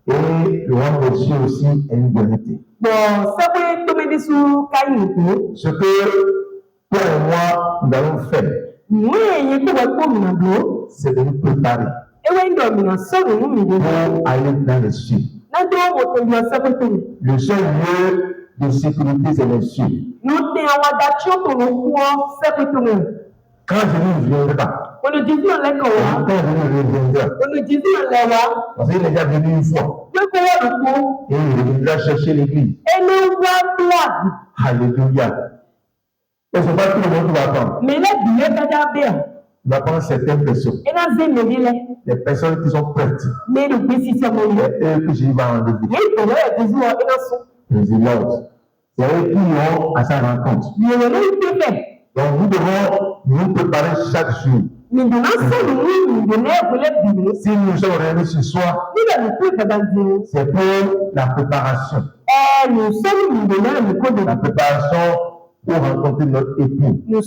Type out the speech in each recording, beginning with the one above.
Et le roi monsieur aussi est une vérité. Bon, ça peut tomber sous caillou. Ce que toi et moi nous allons faire, Oui, il y a tout c'est de nous préparer pour aller dans les cieux. Le seul lieu de sécurité, c'est les cieux. Quand je ne viendrai pas, quand je ne reviendrai pas, parce qu'il est déjà venu une fois, et il reviendra chercher l'église. Alléluia. Et ce n'est pas tout le monde qui va attendre. Il va prendre certaines personnes. Les personnes qui sont prêtes. Et eux que je vais enlever. Résilience. C'est eux qui iront à sa rencontre. Donc nous devons nous préparer chaque jour. Si nous sommes réunis ce soir, c'est pour la préparation. La préparation pour rencontrer notre époux. Dans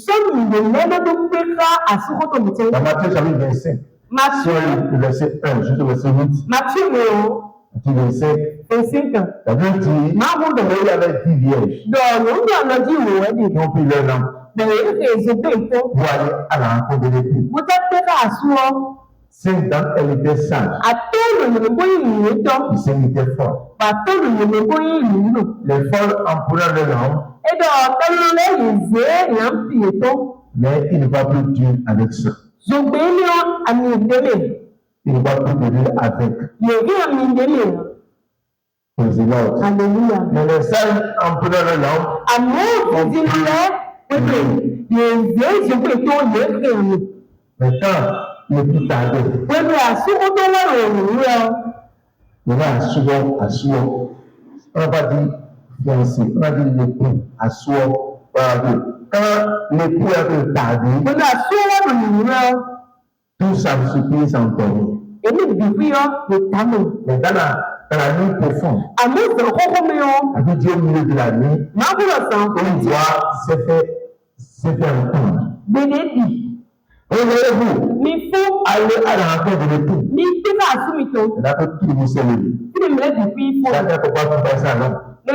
Matthieu chapitre 25, sur le verset 1 jusqu'au verset 8. Matthieu 25, la Bible dit, il y avait 10 vierges qui ont pris leur lampe pour aller à la rencontre de l'époux. 5 d'entre elles étaient sages. Les 5 étaient forts. Les folles en prenant leur lampe, mais il ne va plus dire avec ça. Il ne va plus dire avec. Mais les sages en prenant leur lampe, maintenant, le plus tardé. Il va asseoir. On va dire fiancé, on va dire l'époux, asseoir. Quand l'époux a été tardé, tout ça se peut s'entendre. Mais dans la nuit profonde, avec Dieu au milieu de la nuit, une voix s'est fait entendre. Réveillez-vous. Allez à la rencontre de l'époux. D'accord, tout le monde s'est levé. Chacun peut pas tout faire ça, non? Mais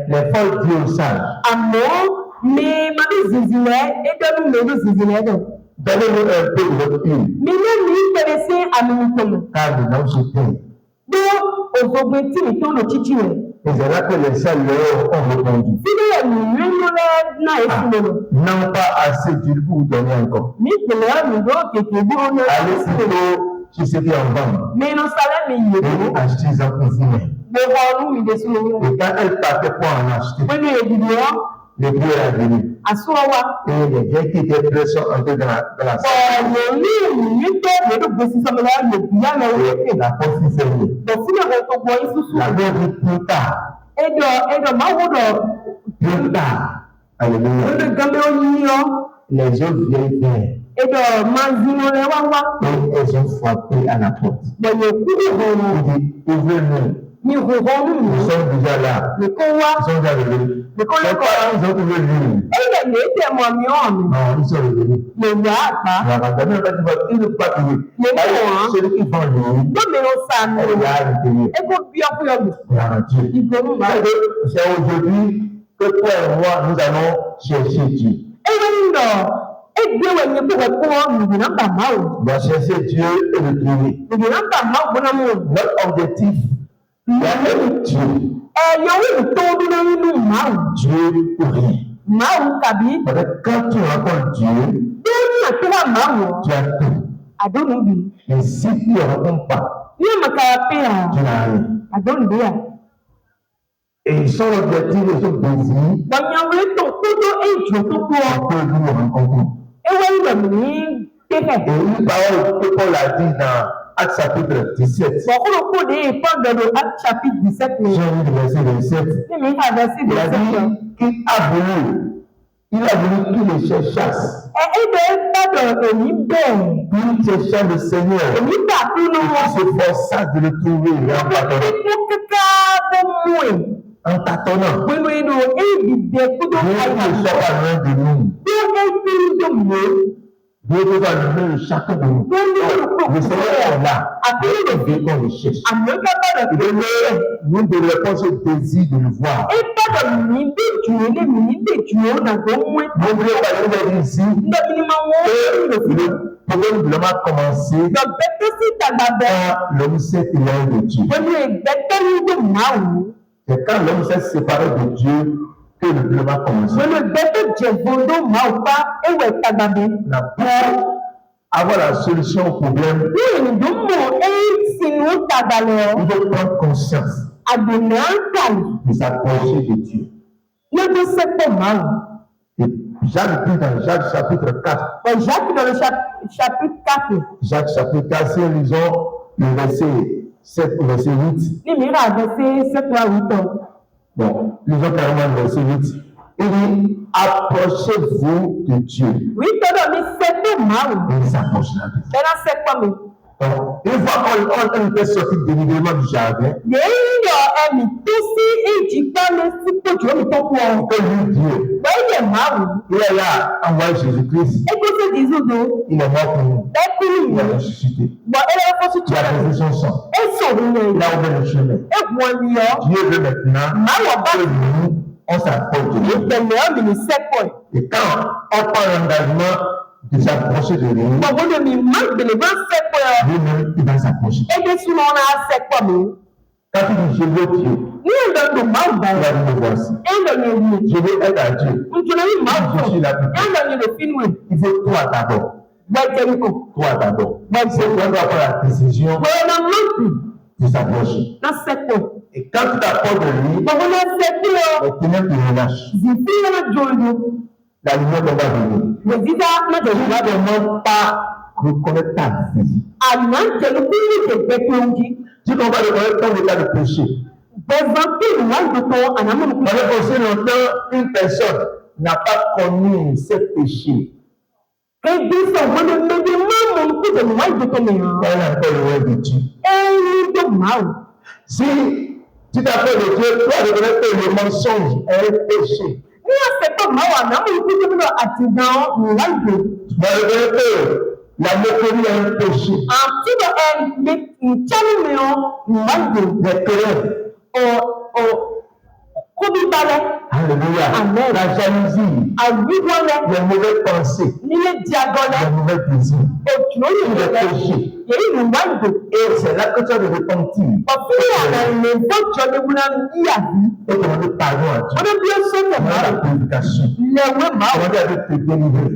les folles disent aux sages, donnez-nous un peu de votre huile, car nous n'avons pas de. Et c'est là que les sages leur ont répondu. Non, pas assez d'huile pour vous donner encore. Allez plutôt chez ceux qui en vendent. Et achetez-en pour vous-même. Et quand elle partait pour en acheter, l'époux est venu. Et les vieilles qui étaient prêts sont entrés dans la salle. Et la porte fut fermée. La mère dit plus tard. Plus tard. Alléluia. Les autres vieilles vinrent. Et elles ont frappé à la porte. Il dit, ouvrez-nous. Nous sommes déjà là. Ils sont déjà revenus. Les parents, ils ont trouvé l'huile. Non, ils sont revenus. Il ne pas trouver. Celui qui vend l'huile, il y a à l'intérieur. C'est aujourd'hui que toi et moi, nous allons chercher Dieu. On va chercher Dieu et le trouver. Notre objectif, c'est Dieu. Dieu pour rien. Parce que quand tu rencontres Dieu, tu as tout. Mais si tu ne rencontres pas, tu n'as rien. Et son objectif et son désir, c'est que nous rencontrons. Et une parole que Paul a dit dans Actes chapitre 17. J'ai lu le verset 27. Il a dit qu'il a voulu qu'il les cherchasse. Il chercha le Seigneur. Il s'efforça de le trouver. En tâtonnant. Dieu ne soit pas loin de nous. Dieu va nous chacun de nous. Le Seigneur est là. Et Dieu qu'on le cherche. Il est là. Nous devons répondre au désir de le voir. N'oubliez pas de dire ici. Le problème vraiment commencé quand l'homme s'est éloigné de Dieu. C'est quand l'homme s'est séparé de Dieu que le problème a commencé. Pour avoir la solution au problème, il faut prendre conscience de s'approcher de Dieu. Et Jacques dit dans Jacques chapitre 4. Jacques dans le chapitre 4. Jacques chapitre 4, si nous lisons le verset 7 au verset 8. Verset 7 à 8. Bon, lisons carrément le verset 8. Il dit, approchez-vous de Dieu. Oui, il s'approchera de vous. Donc, une fois qu'on était sorti délibérément du jardin, que lui Dieu, il est là, envoyé Jésus-Christ. Il est mort pour nous. Il a ressuscité. Il a posé son sang. Il a ouvert le chemin. Dieu veut maintenant que nous, on s'approche de Dieu. Et quand on prend l'engagement de s'approcher de lui, lui-même, il va s'approcher. Quand il dit je veux Dieu, il va dire me voici. Je veux être à Dieu. Je suis là pour Dieu. Il faut toi d'abord. Toi d'abord. C'est toi qui dois prendre la décision de s'approcher. Et quand tu t'approches de lui, les ténèbres te relâchent. La lumière va venir. Tu ne vas vraiment pas reconnaître ta vie. Tu ne vas pas reconnaître ton état de péché. Pendant aussi longtemps, une personne n'a pas connu ce péché. Elle est encore loin de Dieu. Si tu t'appelles de Dieu, tu vas reconnaître que le mensonge est un péché. Tu vas reconnaître que la moquerie est un péché. Les querelles. Alléluia. Amen. La jalousie. Les mauvaises pensées. Les mauvais désirs. Les péchés. Et c'est là que tu as de repentir. Et demander pardon à Dieu. Demander la purification. Demander à Dieu de te délivrer.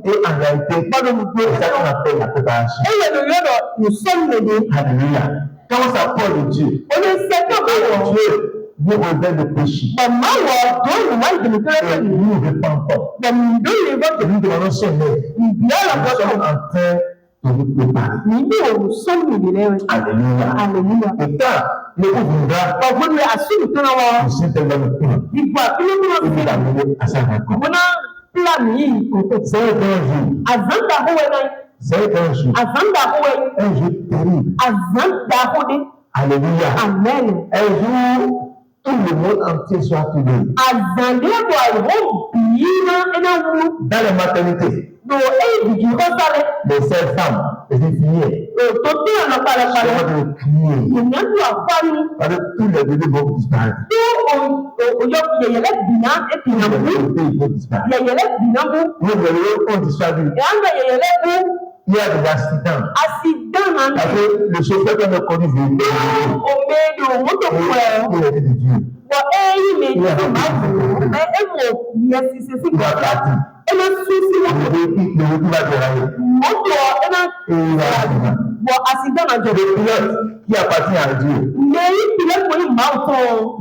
Et en réalité, c'est ça qu'on appelle la préparation. Alléluia. Quand on s'approche de Dieu, Dieu nous révèle le péché. Et nous repentons. Et nous demandons son aide. Nous sommes en train de nous préparer. Alléluia. Et quand le coup viendra, le Saint-Esprit va nous prendre. Il va nous amener à sa rencontre. C'est un grand jour. C'est un jour. Un jour terrible. Alléluia. Amen. Un jour, tout le monde entier soit trouvé. Dans les maternités, les seules femmes, les infirmières, de crier. Parce que tous les bébés vont disparaître. Tous les bébés vont disparaître. Nous, les bébés ont disparu. Il y a des accidents. Parce que le chauffeur qu'on a connu veut il est de Dieu. Il va partir. Le véhicule va dérailler. Et il va accident. Le pilote qui appartient à Dieu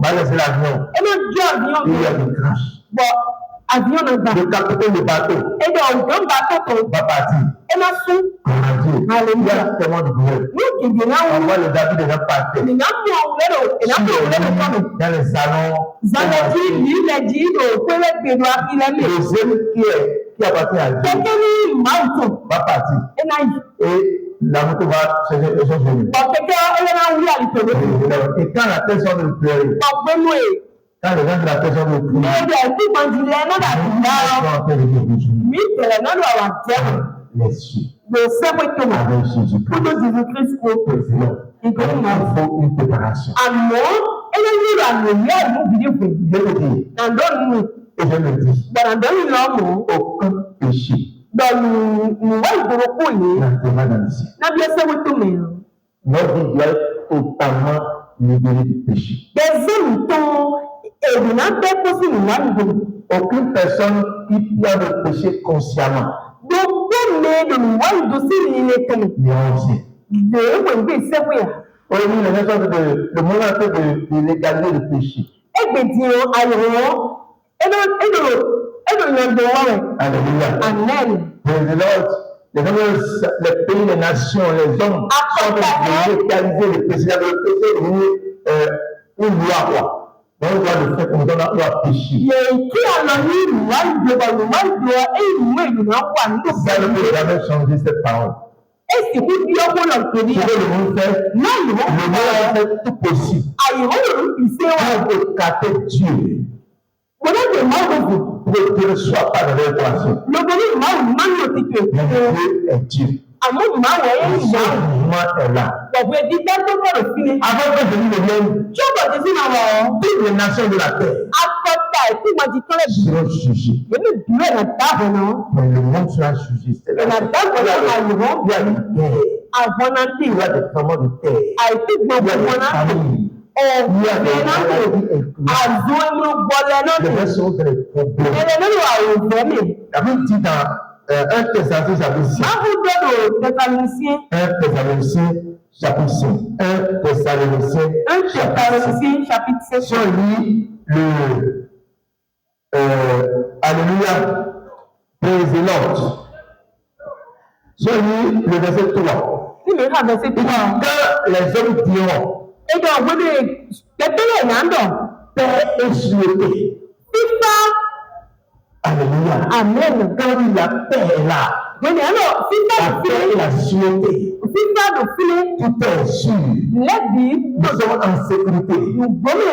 va laisser l'avion. Il y a des crashs. Le capitaine du bateau va partir. Il y a tellement de douleur. On voit le David déjà partir. Dans les salons. Le zèle qui appartient à Dieu va partir. Et la moto va changer les choses. Et quand la personne veut pleurer, Quand les gens de la personne me prient, les cieux. Avec Jésus-Christ. Il faut une préparation. Je le dis. Et je le dis. Aucun péché n'entrera dans le ciel. Notre vie doit être totalement libérée du péché. Aucune personne qui fait le péché consciemment le monde en fait de légaliser le péché. Alléluia. Amen. Les pays, les nations, les hommes sont de légaliser le péché. Le péché est devenu une loi. Donc, on doit le faire comme on doit pécher. Ça ne peut jamais changer cette parole. Le monde fait tout possible pour écarter Dieu. Pour que Dieu ne soit pas dans l'équation. Dieu est Dieu. Le jugement est là. Avant que je vienne, toutes les nations de la terre seront jugées. Mais le monde sera jugé. Il y a une guerre. Il y a des tremblements de terre. Il y a des familles. Il y a des maladies incluses. Les gens sont dans les problèmes. La Bible dit dans 1 Thessaloniciens chapitre 5. 1 Thessaloniciens chapitre 5. 1 Thessaloniciens chapitre 5. Si on lit le Alléluia, praise the Lord. Si on lit le verset 3. Quand les hommes diront Père est souhaité. Alléluia. Amen. Quand la paix est là, la paix est la sûreté. Tout est sûr. Nous sommes en sécurité. Nous avons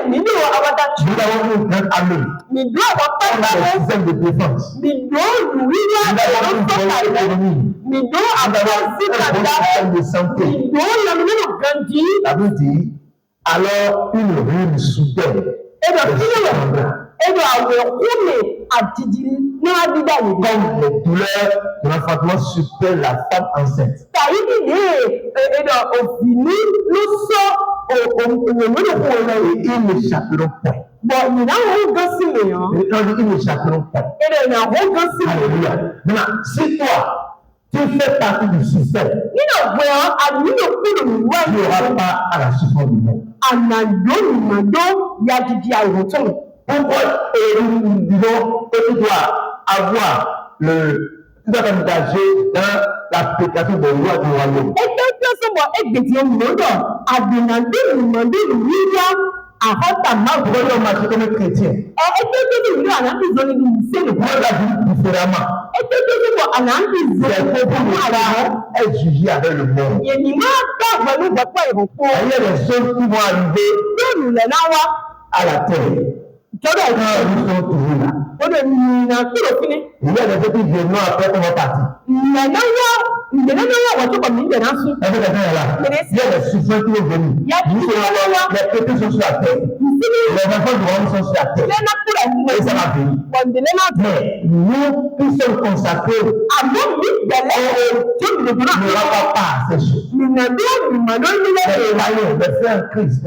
une grande armée. On a des systèmes de défense. Nous avons une bonne économie. Nous avons un bon système de santé. La Bible dit, alors une ruine soudaine. Comme les douleurs de l'enfantement suppellent la femme enceinte. Ils n'échapperont pas. Ils n'échapperont pas. Alléluia. Maintenant, si toi, tu fais partie du système, tu n'auras pas à la souffrance du monde. Pourquoi disons que tu dois avoir tu dois t'engager dans l'application des lois du royaume. Pourquoi tu dois marcher comme un chrétien? Pourquoi tu dois vivre différemment? C'est pour être jugé avec le monde. Il y a des choses qui vont arriver à la terre. Quand nous sommes toujours là. Il y a des gens qui viennent après qu'on va partir. Il y a des souffrances qui vont venir. Les pétés sont sur la terre. Les enfants de l'homme sont sur la terre. Et ça va venir. Mais nous qui sommes consacrés, on ne va pas à ces choses. Les frères en Christ,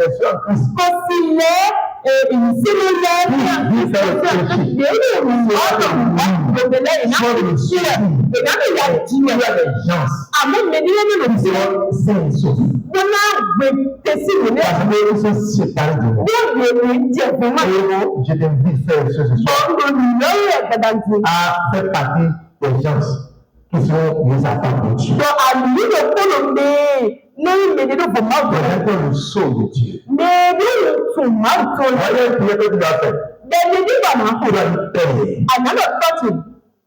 je t'invite faire ce soir à faire partie des gens qui sont mis à part de Dieu. Le sceau de Dieu.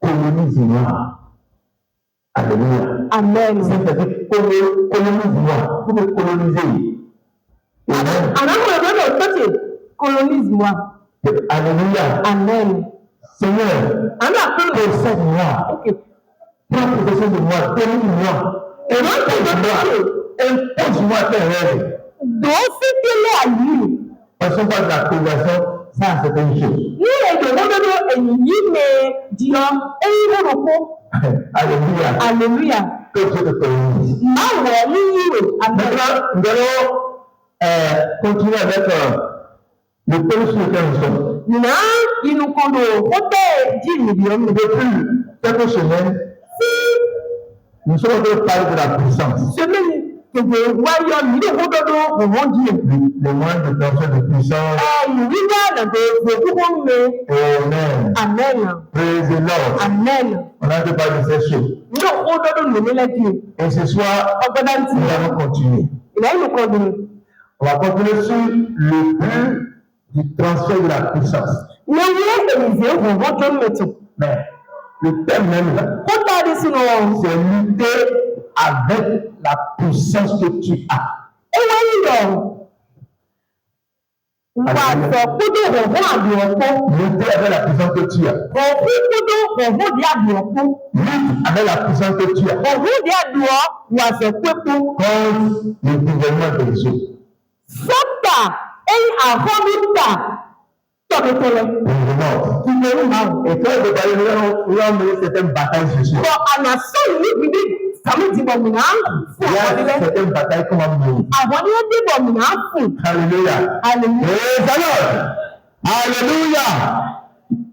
Colonise-moi. Alléluia. Amen. C'est-à-dire colonise-moi. Pour me coloniser. Colonise-moi. Alléluia. Amen. Seigneur, possède-moi. Ok. Prends possession de moi, domine-moi. Impose-moi tes rêves. Dositele ayi. Parce qu'on parle de la conversion, ça c'est une chose. Ní èdè lọ́dọ́dọ́ ẹ̀yìn yìí lè jìyọ ẹ̀yìn lórúkọ. Alléluia. Alléluia. Que Dieu te bénisse. Má wọ̀ ní yíwè. Maintenant, nous allons continuer avec le thème sur lequel nous sommes. Nà inú kondo ó tẹ̀ jí nìbí ọmọ. Depuis quelques semaines, nous sommes en train de parler de la puissance. Semaine kejì wáyọ nílò kódọ́dọ́ òwò jí. Les moyens de transfert de puissance. Ìwíwá nàbẹ̀ òkúkú mi. Amen. Amen. Praise the Lord. Amen. On a débat de ces choses. Nílò kódọ́dọ́ lòmí lẹ́jì. Et ce soir, Ọgbọ́dá ti. nous allons continuer. Ìlà inú kondo. On va continuer sur le but du transfert de la puissance. Ní wíwá èyíṣẹ́ òwò tó mẹ́tò. Mais le thème même là, Kó tàdí sínú wọn. c'est lutter avec la puissance que tu as. Ewa yíyọ. Wà sọ kúdú òwò àbí ọ̀pọ̀. Lutter avec la puissance que tu as. Òkú kúdú òwò di àbí ọ̀pọ̀. Lutte avec la puissance que tu as. Òwò di àbí ọ̀ wà sọ pépó. Contre le gouvernement des eaux. Sọ́tà ẹ̀yìn àkọ́mítà tọ̀kẹ̀tẹ̀lẹ̀. Ìgbèrú máa wò. Et quand je parlais, nous allons mener certaines batailles ce soir. Bọ̀ àná sọ̀rọ̀ níbi ní sàmìtìbọ̀ mìíràn fún Il y àwọn a ilé. certaines batailles qu'on va mener. Àwọn ní ẹ̀dínbọ̀ mìíràn fún. Alléluia. Alléluia. Praise the Lord. Alléluia.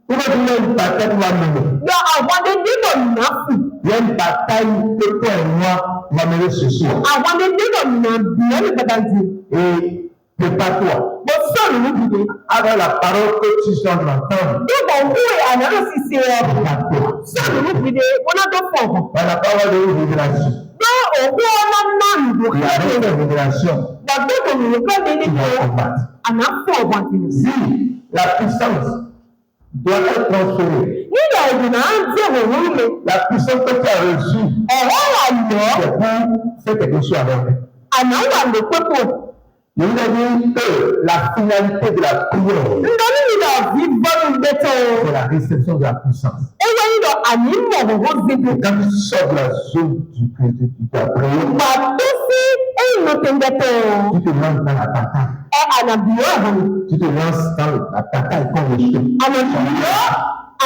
Pourquoi tu as une bataille qu'on va mener? Yọ àwọn ẹ̀dínbọ̀ mìíràn fún. Il y a une bataille que toi et moi on va mener ce soir. Àwọn ẹ̀dínbọ̀ mìíràn bìíràn ní pàtàkì. Et prépare-toi. Mo sọ̀rọ̀ níbi. Avec la parole que tu sors d'entendre. Nígbà òkú àná ló sì ṣe ọ̀. Prépare-toi. Sọ̀rọ̀ níbi wọn náà tó fọ̀. Par la parole de révélation. Gbé òkú ọ̀nà náà nìbò La kẹ́kẹ́. révélation. Gbàgbé òmìnir kẹ́mi ní Tu kò vas combattre. àná fọ̀ ọ̀gbọ̀n kìíní. Si la puissance doit être transférée, Nígbà ìdùnnà á ń jẹ́ òwúrú mi. la puissance que tu as reçue, Ọ̀rọ̀ wà lọ. c'est pour faire quelque chose avec. Àná wà ló pépò. Je vous ai dit que la finalité de la prière, Ndọ́ní nílò àbí bọ́ọ̀lù gbẹ́tọ̀. c'est la réception de la puissance. Ewé nílò àní mọ̀ òwò zigbó. Et quand tu sors de la zone de ta prière, Gbà tó sí ẹ̀yìn ló ti ń gbẹ́tọ̀. tu te lances dans la bataille. Ànàbìyọ́ àhàn. Tu te lances dans la bataille comme le chien. Ànàbìyọ́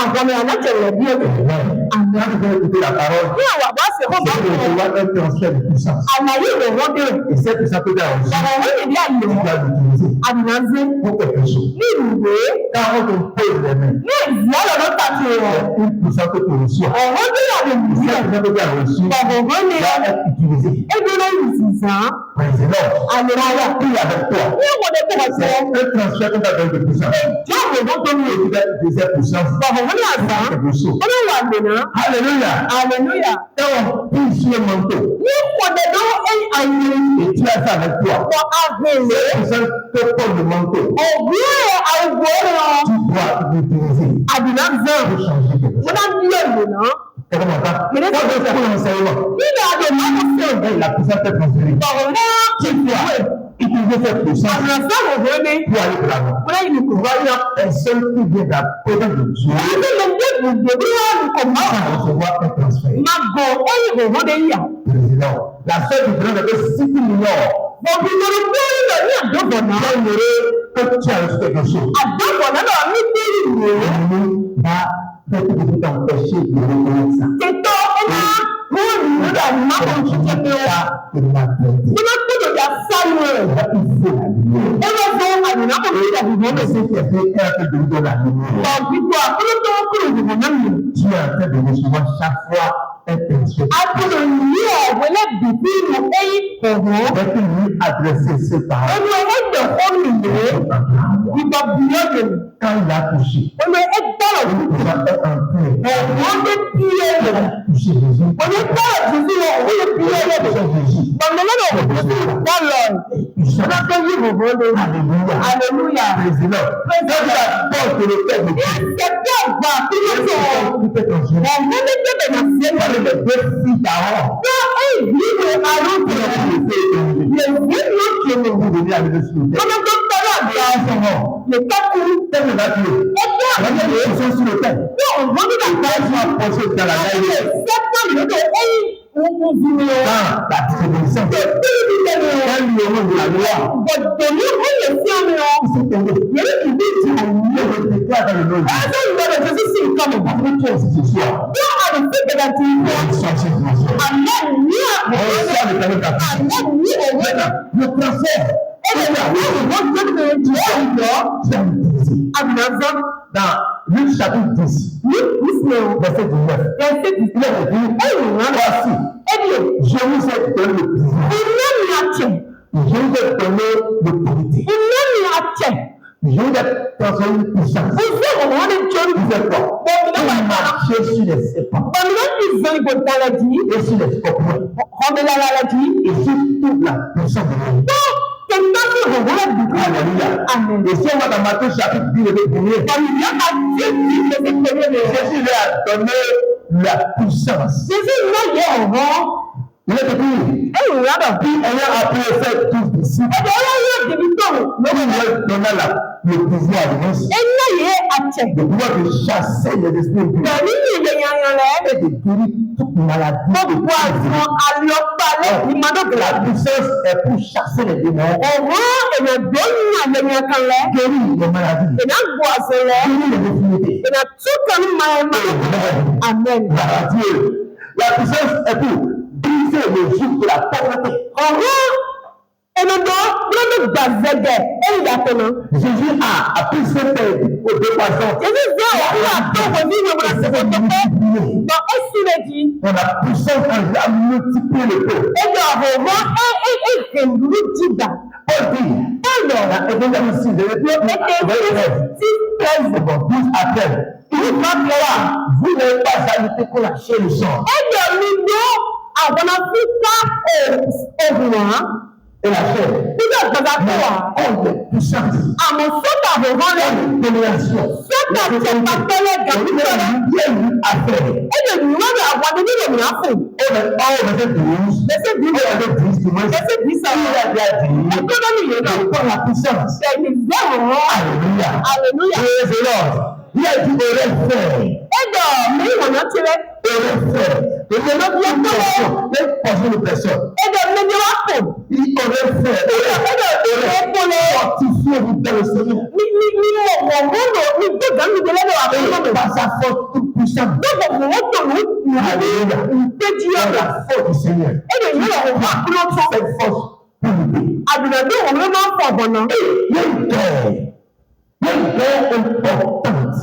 àhàn ni ànájẹ̀rẹ̀ bí ẹ̀kọ́. Quand tu vas écouter la parole, Ní àwọn àbá ṣe kó bá c'est de wọn. recevoir un transfert de puissance. Àlàyé ìrọ̀ wọ́n dé. Et cette puissance que tu as reçue, Ọ̀rọ̀ wọ́n yìí àyè tu wọ́n. dois l'utiliser Àdìnàzé. pour quelque chose. Ní ìwé. Quand on te pose les mains, Ní ìzọ́lọ̀ ló tàbí rọ̀. c'est une puissance que tu reçois. Ọ̀rọ̀ bí àlè Cette nìyẹn. puissance que tu as reçue Ọ̀rọ̀ ni doit être utilisée. ebe ló yìí sì sàn. Praise the Lord. Àlèmáyà. Prie avec toi. Ní ìwọ̀de tó wọ̀ C'est sọ. un transfert que tu as donné de puissance. Yóò wò wọ́n tó ní Et tu dois utiliser cette puissance pour ọ̀rọ̀ ní àgbà. quelque chose. Ó lè wà lónà. Alléluia. Hallelujah. Quand on prie sur un manteau Ní ìwọ̀de ló ń àyè. et tu as ça avec toi, Wọ àgbèrè. cette puissance te porte le manteau. Òwúrọ̀ àwọ̀ rọ̀. Tu dois l'utiliser Àdìnàzé. pour changer quelque Mo chose. náà ń lé lónà. Comment on entend? Mais laisse- Quand on fait un enseignement, Nínú àdè máa ń fẹ́. et la puissance est transférée. Ọ̀rọ̀ náà ti fẹ́. Utiliser cette puissance Àdìnàzé òwúrọ̀ ni. pour aller de l'avant. Mo náà yìí kò wá yá. Un seul qui vient de la présence de Dieu Ẹni lè dé gbogbo bí wọ́n kò mọ́. va recevoir un transfert. Má gọ̀ ẹ̀yìn òwúrọ̀ ni yà. Président, la seule différence est que si tu l'ignores, Bọ̀dù lórí bóyá ní àdóbọ̀ náà. tu ignorer que tu as reçu quelque chose. Àdóbọ̀ náà lọ ní bíi ìwé. L'ennemi va faire tout pour t'empêcher de reconnaître ça. Tètò ẹ̀ma bóòlù nígbà má kò ń ṣiṣẹ́ pé wá. Il m'a plainté. Bí wọ́n gbọ́dọ̀ yà sáyé rẹ̀. Il faut la lumière. Ẹ lọ fún àdùnnà kò ní ìdàgbò náà lọ sí. Si tu as fait un peu de la lumière, Ọ̀gbìgbò àkúrò tó wọ́n kúrò ìdìbò náà nìyẹn. tu es en train de recevoir chaque fois un transfert. Akúrò yìí ọ̀wẹ́ lẹ́bìbí ìlú ẹ̀yìn kọ̀ọ̀rọ̀. Est-ce que lui adresser ses paroles Olú ẹgbẹ̀ fún ìwé ìgbà bìyànjú. quand il a touché? Olú ẹgbẹ̀rún Il va être en train ọ̀wọ́n dé bí ẹ̀yẹ. de toucher Jésus. Olú ẹgbẹ̀rún tuntun lọ òun lè bí ẹ̀yẹ. Toucher Jésus. Bọ̀mọ̀lọ́dọ̀ òkùnkùn sí ìpọ́lọ̀. Ọlọ́dọ̀ yìí bòbó lé. Alléluia. Aleluya. Praise the Lord. Quand tu as peur de le faire de Dieu, Ìṣẹ̀dá ọ̀gbà àfihàn tó. tu peux transférer. Ọ̀gbọ́n ní bẹ̀rẹ̀ náà sí ẹ̀yẹ. Dans les deux filles d'Aaron, Yọ èyí ìwé arúgbó. qui ont été étendus, Yẹ̀wù yóò kéwòn. vous venez à l'université. Ọlọ́dọ̀ tọ́lá àgbà mort. Les 4 coups. Tel ne va tuer. Et toi, Ils sont sur le terre. on va dire la Ils sont approchés dans la gaille. Dans la distribution. Quand il y a de la loi, il s'est tombé. Il déclare dans le nom. Parce que toi aussi ce soir, on cherche une dimension. On cherche le planète d'Afrique. Le transfert. Dans Luc chapitre 10, verset 19, voici, je vous ai donné le pouvoir, je vous ai donné l'autorité, je vous ai transféré une puissance. Vous êtes quoi? Vous marchez sur les serpents et sur les scorpions et sur toute la puissance de l'homme. Alléluia. Et si on va dans Matthieu chapitre 10, le premier, Jésus lui a donné la puissance. Il est depuis, ayant appelé ses 12 disciples, il lui a donné le pouvoir de pouvoir de chasser les esprits impurs et de guérir toute maladie. La puissance est pour chasser les démons, guérir les maladies, guérir les infirmités. Amen. La puissance est pour briser le joug de la pauvreté. Jésus a appris ses pères aux deux poissons. On a puissance à multiplier le peuple. Paul dit, dans Éphésiens 6, il va croire, vous n'avez pas à lutter pour lâcher le sang. Et la chair. On est puissant. Domination. Alléluia. Il a dit aurait fait. De pression. Il aurait fait. Fortifié vous dans le Seigneur. Par sa force toute puissante. Alléluia. Par la force du Seigneur. Cette force pour nous. Il y a une guerre. Il y a une guerre importante.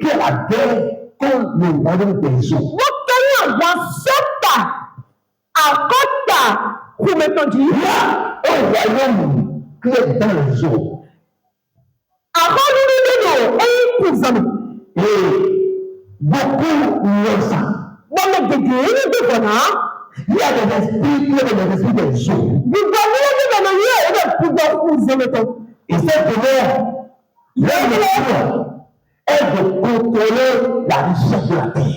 Qui est la guerre contre le royaume des eaux. Il y a un royaume qui est dans les eaux. Et beaucoup l'ont ça. Il y a des esprits qui sont des esprits des eaux. Et cette douleur, leur mission est de contrôler la richesse de la terre.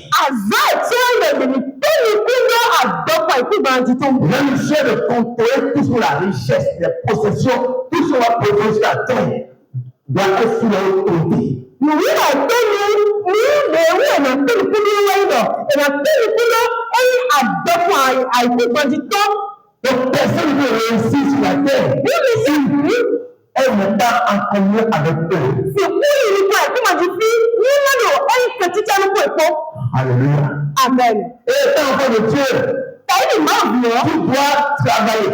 Leur mission est de contrôler tout sur la richesse, les possessions, tout sur la possession de la terre doit être sous leur autorité. Donc personne ne réussit sur la terre. Elle n'est pas en communion avec eux. Alléluia. Amen. Et étant enfant de Dieu, tu dois travailler,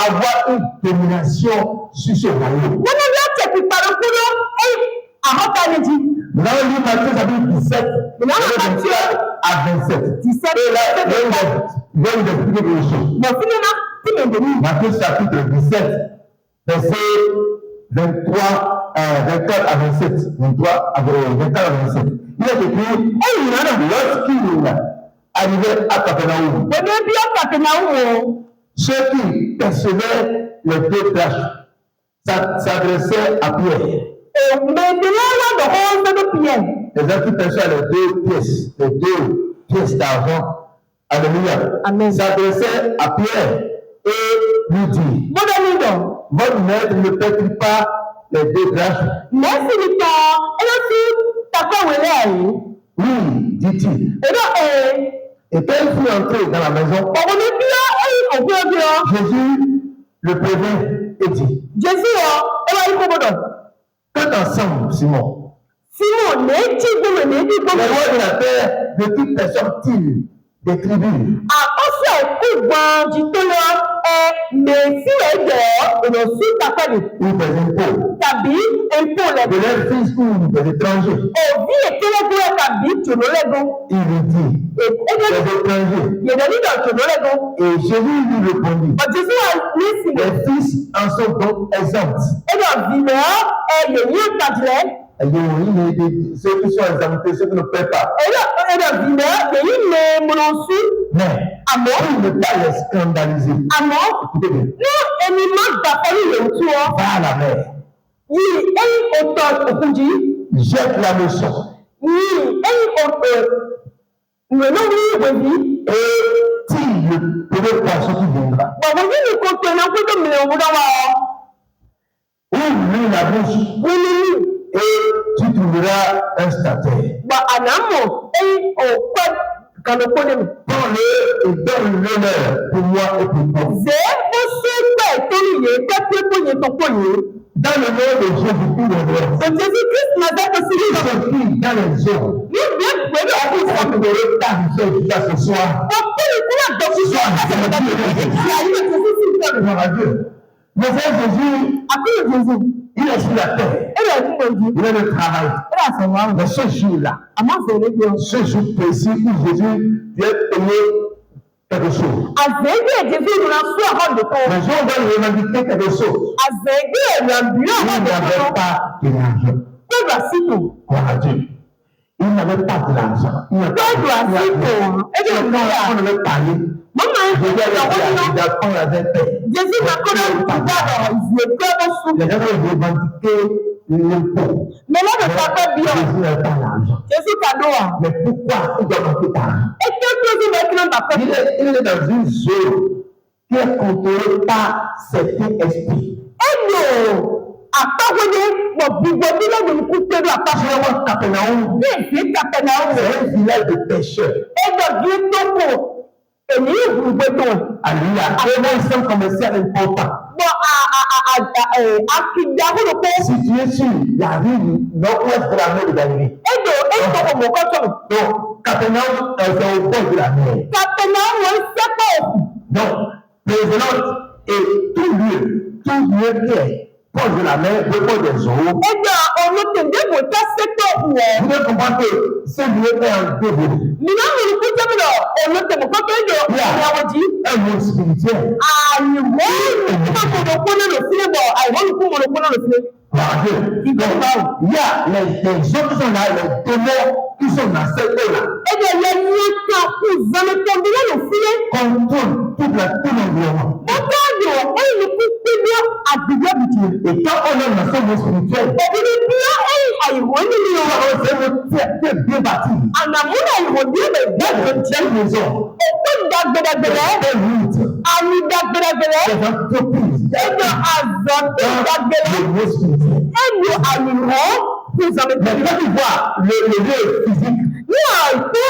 avoir une domination sur ce royaume. Nous allons lire Matthieu chapitre 17, à 27. Et là, je vais vous expliquer quelque chose. Matthieu chapitre 17, verset 24 à 27. 24 à 27. Il est écrit, lorsqu'il arrivait à Capernaum, ceux qui percevaient les deux tâches s'adressaient à Pierre. Les gens qui perçoivent les deux pièces d'argent, alléluia, s'adressaient à Pierre et lui dit, votre maître ne pète pas les deux grâces. Merci du temps. Et là, si t'as pas où Oui, dit-il. et là, Et quand il fut entré dans la maison, on est bien, on peut bien. Jésus le prévint et dit, Jésus, et là, il faut que tout ensemble, Simon, Simon, n'est-il pas le les rois de la terre, de toute personne-t-il des tribus, àkọsí ẹ̀kú gbọ́n jí tó lọ mèsì ẹ̀jọ̀ ènìyàn sí kàkàlì ou des impôts, tàbí epo de lẹ́gbẹ̀ẹ́ leurs fils ou des étrangers. òbí èkélégbé tàbí tòlólẹ́gùn Il lui dit, les étrangers. yèdè nígbà tòlólẹ́gùn Et Jésus lui répondit, ọ̀jísí wa ní ìsìnkú les fils en sont donc exempts. ẹ̀dọ̀ bìmọ̀ ẹ̀yẹ̀ yí ìtàjìlẹ̀ Ceux qui sont exemptés, ceux qui ne paient pas. ẹ̀dọ̀ bìmọ̀ èyí lè múlò sí Mais àmọ́ il ne pas les scandaliser. àmọ́ Écoutez bien, ní ẹni má gbà pẹ̀lú ìyẹ̀wò tí wọ́n va à la mer, yìí ẹ̀yìn òtọ̀ òkùnjì jette la leçon. yìí ẹ̀yìn òtọ̀ ìrẹ̀lẹ̀ orí ìwé yìí. Et tire le premier poisson qui viendra. Bọ̀bọ̀ yìí ni kò tó iná kó tó mìíràn òun dáwà ọ́. Ouvre la bouche Wíní ní et tu trouveras un stataire. gbà ànámọ̀ ẹ̀yìn òkú kànúkó ní mi. Prends-le et donne-le leur pour moi et pour toi. Zèé bó ṣe gbẹ̀ torí yìí pẹ́ pé kó yẹ tó kó yìí. Dans le nom de Jésus-Christ de Nazareth, Òjèjì Kristi náà dẹ́kun sí yìí. Jésus dans les eaux, Ní ìgbé ìgbéró ọdún on ìfọ̀mù. te rétablit jusqu'à ce soir. Mo kí ni kúrò àdókù sí ọ̀gá tó dá mi. Ṣé ayé ètò sísí ìfọ̀mù? Gloire à Dieu. Mon frère Jésus, Àkúrò Jésù. il est sur la terre. Ẹ̀rọ ẹ̀kú wọ̀nyí. Il est le travail. Ẹ̀rọ àṣàwọ̀ àwọn. Mais ce jour-là, Àmọ́ àfẹ́rẹ́ bí ọ. ce jour précis où Jésus vient payer quelque chose. Àzẹ́gbé Jésù ìrìnà fún ọ̀hún nìkan. Les gens veulent revendiquer quelque chose. Àzẹ́gbé ẹ̀yàn bí Il ọ̀hún n'avait nìkan. pas de l'argent. Gbọ́dọ̀ àsìkò. Gloire à Dieu. Il n'avait pas de l'argent. Il n'avait pas Gbọ́dọ̀ àsìkò. Ẹ̀jẹ̀ ìgbéyà. on avait parlé. Mọ́mọ́ Jésus ẹ̀jẹ̀ ìyàwó nínú. on avait fait. Jésù máa kọ́ lórí ìgbà ọ̀rọ̀ ìgbé tó sùn. Les gens veulent revendiquer l'impôt. Mais lọ́dọ̀ tó pẹ́ bí ọ̀. Jésus n'avait pas l'argent. Jésù kàdó wa. Mais pourquoi il doit manquer d'argent? Ètò tó sì bẹ́ẹ̀ kí ló ń bà pẹ́. Il est dans une zone qui est contrôlée par certains esprits. Ẹ̀lò àpáwọlé wọ̀ gbogbo nílẹ̀ ní kú pẹ̀lú àpáwọlé. Capernaum, Bí èsì Capernaum. c'est un village de pêcheurs. Ẹ̀dọ̀ bí tó kù èmi ìhùn gbogbo. Alléluia. Et là, ils sont commerciaux importants. Bọ̀ àkìdá kúrò pé Situé sur la rive nord-ouest de la mer de Galilée. ẹ̀dọ̀ ètò òmùkọ́tọ̀. Donc, Capernaum est au bord de la mer. Capernaum wọ́n sẹ́pọ̀ òkú. Donc, présente et tout lieu qui est proche de la mer, proche des eaux. Ẹ̀dọ̀ olùtẹ̀ndébò tẹ́ sẹ́pọ̀ òkú wọ̀. Vous devez comprendre que ce lieu est en développement. Nìyẹn mi kú jẹ́mìlọ̀ olùtẹ̀mùkọ́tọ̀ ẹ̀dọ̀ ìyàwó jí. Un monde spirituel. Àìwọ́ ìmọ̀kòdòkó lọ́nà sílẹ̀ bọ̀ àìwọ́ ìkúmọ̀lòkó lọ́nà sílẹ̀. Donc, il y a les gens qui sont là, les démons qui sont dans cette eau-là, Ẹ̀dọ̀ yẹn ní ká kú ìzọ́mẹ́tọ̀ lọ́nà sílẹ̀. contrôlent tout l'environnement. Bọ́tọ̀ àdùn ẹ̀yìn kú pẹ̀lú àdìgbò bìtì. Et quand on est dans ce monde spirituel, Òbí bí ẹ̀yìn àìwọ́ nínú ọ̀rọ̀. c'est bien bâti. Ànàmúnà ìwò ní ilẹ̀ ìgbẹ́jọ jẹ́. Une maison, Òkú ìdàgbẹ̀dàgbẹ̀rẹ̀. des routes, Àmì ìdàgbẹ̀dàgbẹ̀rẹ̀. des entreprises, Ẹ̀dọ̀ àzọ̀ tó ìdàgbẹ̀rẹ̀. le monde spirituel. Ẹ̀dọ̀ àìwọ́ fún ìzọ́mẹ́tọ̀. Mais quand tu vois le lieu physique, Ní àìpé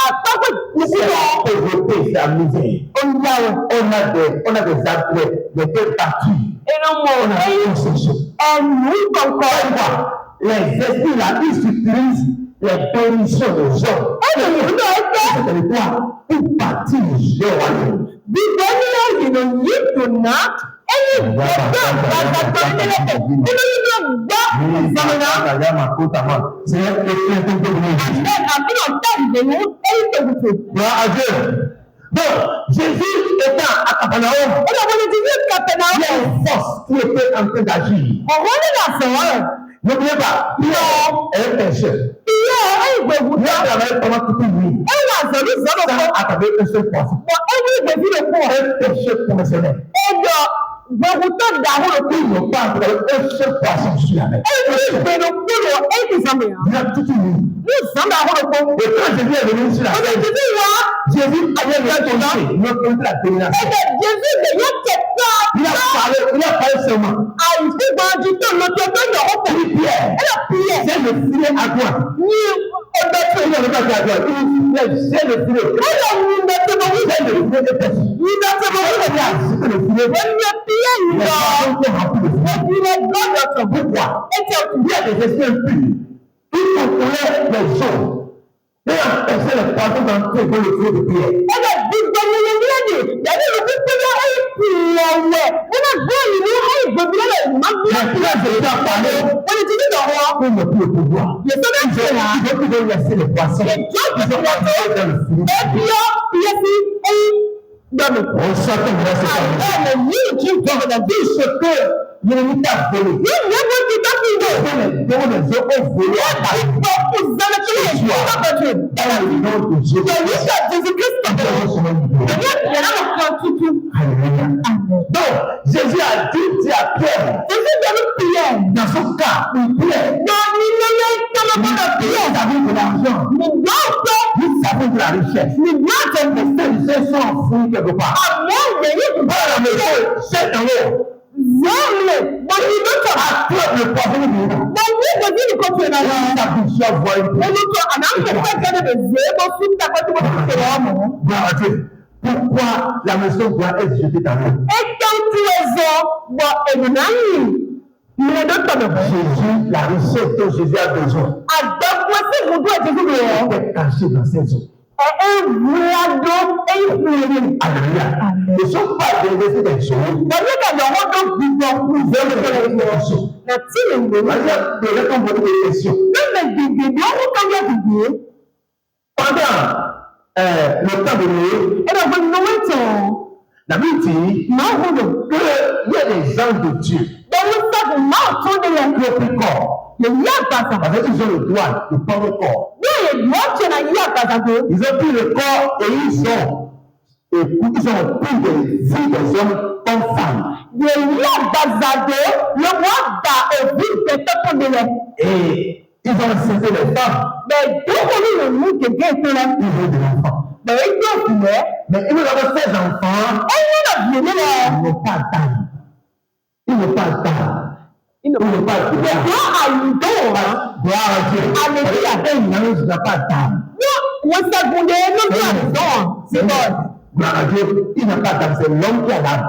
àpapọ̀ c'est ìpínlẹ̀ la pauvreté, c'est la misère. olùyàwó. On a des arbres, des terres battues, Ìrànwọ́ on a des ẹ̀yìn constructions. ẹ̀mú kọ̀ọ̀kan. Les esprits là, ils utilisent les bénédictions des hommes. Ẹ̀dọ̀ ìrúnà ẹgbẹ́ Ce territoire pour bâtir le royaume. gbígbẹ́ nílẹ̀ ìrìnà yìí dùnà ẹ̀yìn ẹgbẹ́ àgbàgbà nílẹ̀kẹ̀ nínú yíyọ gbọ́ ìzọ́mìnà. C'est un éclat de bénédiction. Àbíyàn tẹ̀lé ní ẹ̀yìn tòkùtù. Gloire à Dieu. Donc, Jésus étant à Capernaum, Ẹ̀dọ̀ wọlé ti ní Capernaum. il y a une force qui était en train d'agir. Ọ̀wọ́ nínú àsọ̀rọ̀ rẹ̀. N'oubliez pas, Pierre est un pécheur. Ìyá ẹ̀yìn gbẹ̀gùn Il a travaillé pendant toute une nuit ẹ̀wọ̀n àzọ̀rí ìzọ́nà sans fún. attraper un seul poisson. Bọ̀ ẹ̀yìn ìgbẹ̀bí lè fún ọ. Un pécheur professionnel. Ẹ̀dọ̀ gbẹ̀gùn tó dàrú lè fún. Ils n'ont pas attrapé un seul poisson sur la mer. Ẹ̀yìn ìgbẹ̀rù kúrò ẹ̀yìn ìzọ́mìnà. Il a toute une nuit. Ní ìzọ́mìnà àwọn olùkọ́. Et quand Jésus est venu sur la Ọjọ́ terre, ìdílé wa. Jésus avait bien touché notre la domination. Ẹ̀dọ̀ Jésù ìgbẹ̀yẹ tẹ̀tọ́ Il a parlé seulement. Pierre. C'est le filet à droite. Il n'avait pas dit à droite. C'est le filet. C'est le filet de personne. Il a agité le filet. Pourquoi? Il y a des esprits impurs. Il contrôlait les gens. Il a empêché les personnes d'entrer dans le filet de Pierre. Pour ne plus le pouvoir. Ils ont pu laisser les poissons. Ils ont passé dans le filet. On s'attend à ce que l'ennemi t'a volé. Les dons des eaux ont volé. Donc, Jésus a dit à Pierre, dans son cas, Pierre, vous avez de l'argent, vous avez de la richesse, ces richesses sont enfouies quelque part. C'est en haut. Attrape le poison du monde. Pourquoi la maison doit être jetée dans l'eau? Jésus, la richesse dont Jésus a besoin, est cachée dans ces eaux. Alléluia. Ne sont pas délaissés des choses. Pendant le temps de Noé, la Bible dit qu'il y a des gens de Dieu qui ont pris corps. Parce qu'ils ont le droit de prendre le corps. Ils ont pris le corps et ils ont pris des vies des hommes comme femmes. Et ils ont accepté les femmes. Ils veulent de l'enfant. Mais ils veulent avoir ces enfants. Ils n'ont pas d'âme. Ils n'ont pas d'âme. Il ne peut pas dire. Gloire à Dieu. Alléluia. Il n'a pas d'âme. C'est bon. Gloire à Dieu. Il n'a pas d'âme. C'est l'homme qui a l'âme.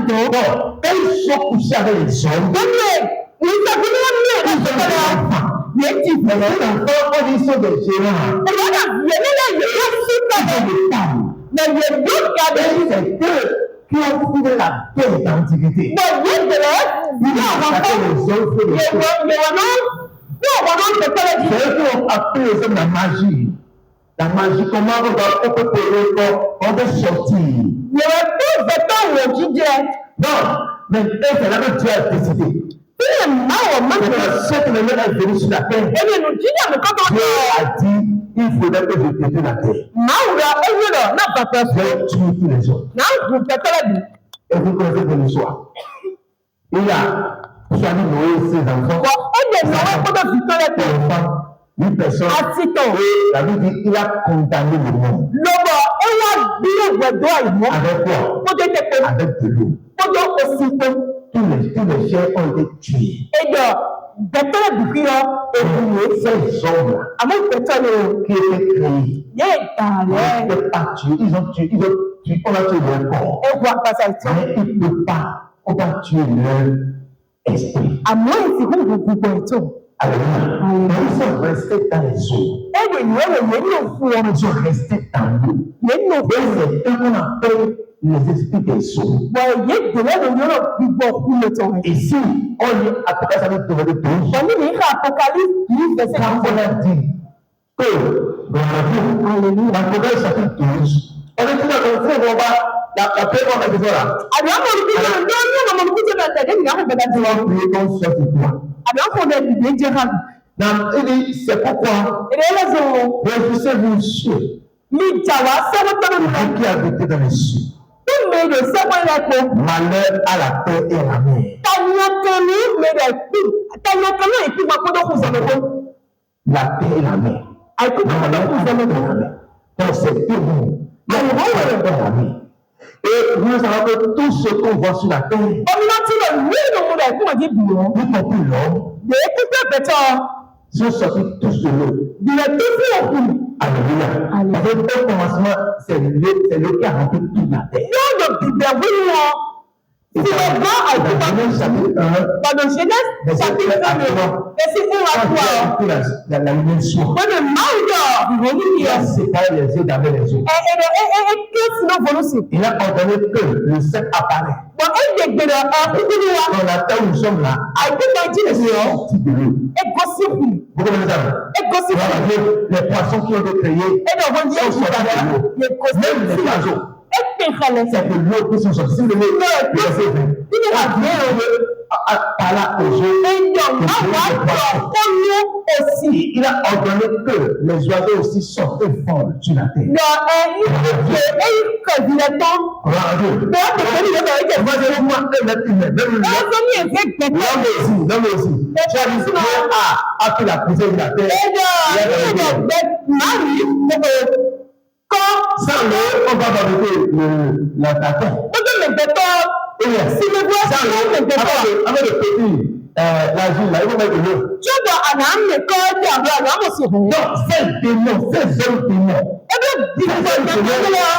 Bon, quand ils sont couchés avec les hommes, ils ont des enfants. Mais les enfants, quand ils sont des géants, ils ont des femmes. C'est eux qui ont trouvé la paix d'antiquité. Ils ont attaqué les hommes. C'est eux qui ont appelé les hommes la magie. La magie, comment on peut périr le corps, on peut sortir. Non, mais c'est là que Dieu a décidé. Ce que le Dieu est venu sur la terre. Dieu a dit, il faudrait que je détruise la terre. Je vais tuer tous les hommes. Et vous connaissez de l'histoire. Il a choisi Noé et ses enfants. Une personne. La Bible dit qu'il a condamné le monde. Avec quoi? Avec de l'eau. Tous les chiens ont été tués. Ces hommes-là qui étaient créés, ils n'étaient pas tués. Ils ont tué, on a tué leur corps. Mais ils ne peuvent pas, on va tuer leur esprit. Alléluia. Ils sont restés dans les eaux. Ils sont restés dans l'eau. Et c'est eux qu'on appelle les esprits des eaux. Et si on lit Apocalypse chapitre 12, quand on a dit que dans Apocalypse chapitre 12, on est dit dans le fond, on va la paix, on a besoin là. Il dit, c'est pourquoi réjouissez-vous cieux, vous qui habitez dans les cieux. Malheur à la terre et à la mer. La terre et la mer. Donc c'est deux mondes. La terre et la mer. Et vous savez que tout ce qu'on voit sur la terre, y compris l'homme, sont sortis tous de l'eau. Alléluia. Parce que au commencement, c'est l'eau qui a rempli toute la terre. Si le vent a été dans le Genèse, chapitre 1, verset 1 à 3. La lumière soit. Quand le mal Il a séparé les eaux d'avec les eaux. Il a ordonné que le sel apparaît. Dans la terre où nous sommes là, c'est sorti de l'eau. Vous comprenez ça? Les poissons qui ont été créés sont sortis de l'eau. Même les oiseaux. C'est de l'eau qui sont sortis. Si vous voulez, par là aux eaux, il a ordonné que les oiseaux aussi sortent et volent sur la terre. L'homme aussi. Tu as dit a pris la poussière de la terre. Sans l'eau, on va fabriquer la terre. Si le bois sans l'eau, avec le petit, l'argile, là, ils vont mettre de l'eau. Donc, ces démons, ces hommes démons,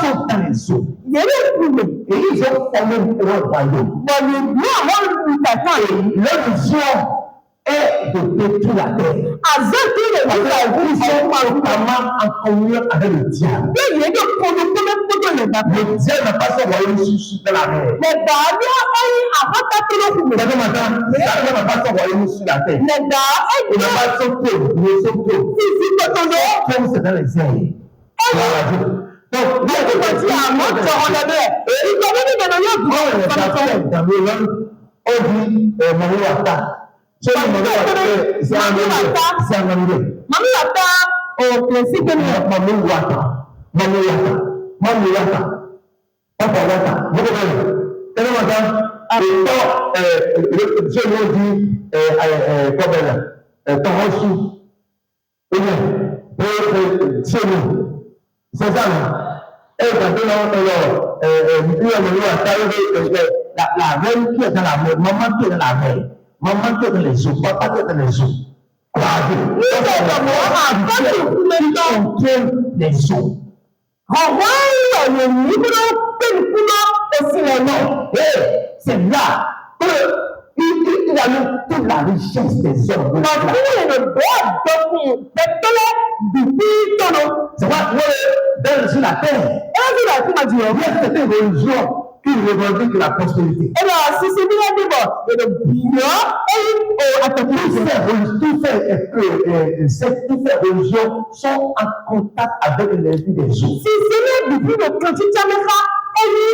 sont dans les eaux. Et ils ont formé un royaume. Leur vision est de détruire la terre. Ils sont notamment en communion avec le diable. Le diable n'a pas son royaume sur la mer. Satan n'a pas son royaume sur la terre. Il n'a pas son trône. Comme c'est dans les airs. Donc, on dit Manuata. C'est un anglais. Manuata. Papa Wata. Vous comprenez? Tellement Dieu nous dit, comme elle, ton reçu. Eh bien, c'est nous. C'est ça, et quand la reine qui est dans la mer, maman qui est dans la mer, maman qui est dans les eaux, papa qui est dans les eaux. Les eaux. C'est là qu'il a mis toute la richesse des hommes. C'est quoi? Sur la terre. Il y a certaines religions qui revendiquent la prospérité. Toutes ces religions sont en contact avec l'esprit des eaux.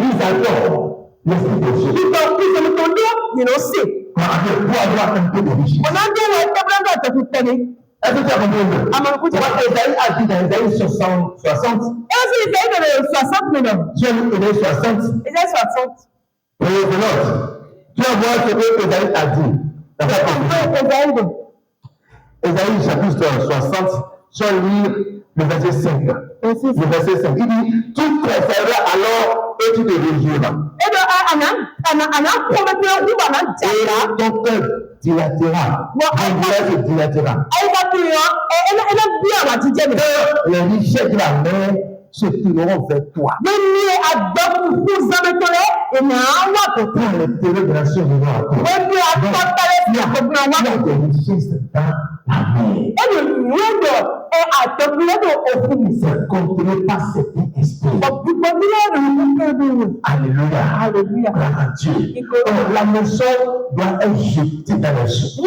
Ils adorent l'esprit des eaux. Pour avoir un peu de richesse. Est-ce que tu as compris? Esaïe a dit dans Esaïe 60. Tu as lu Esaïe 60. Tu vas voir ce que Esaïe a dit. Esaïe chapitre 60, tu vas lire le verset 5. Le verset 5. Il dit, tu préféreras alors et tu te réjouiras. Et ton cœur dilatera. Se dilatera. Les richesses de la mer se tourneront vers toi. Quand les terreurs de la chose viendront à toi. Il y a des richesses dans la mer. C'est contrôlé par cet esprit. Alléluia. Gloire à Dieu. La maison doit être jetée dans les eaux.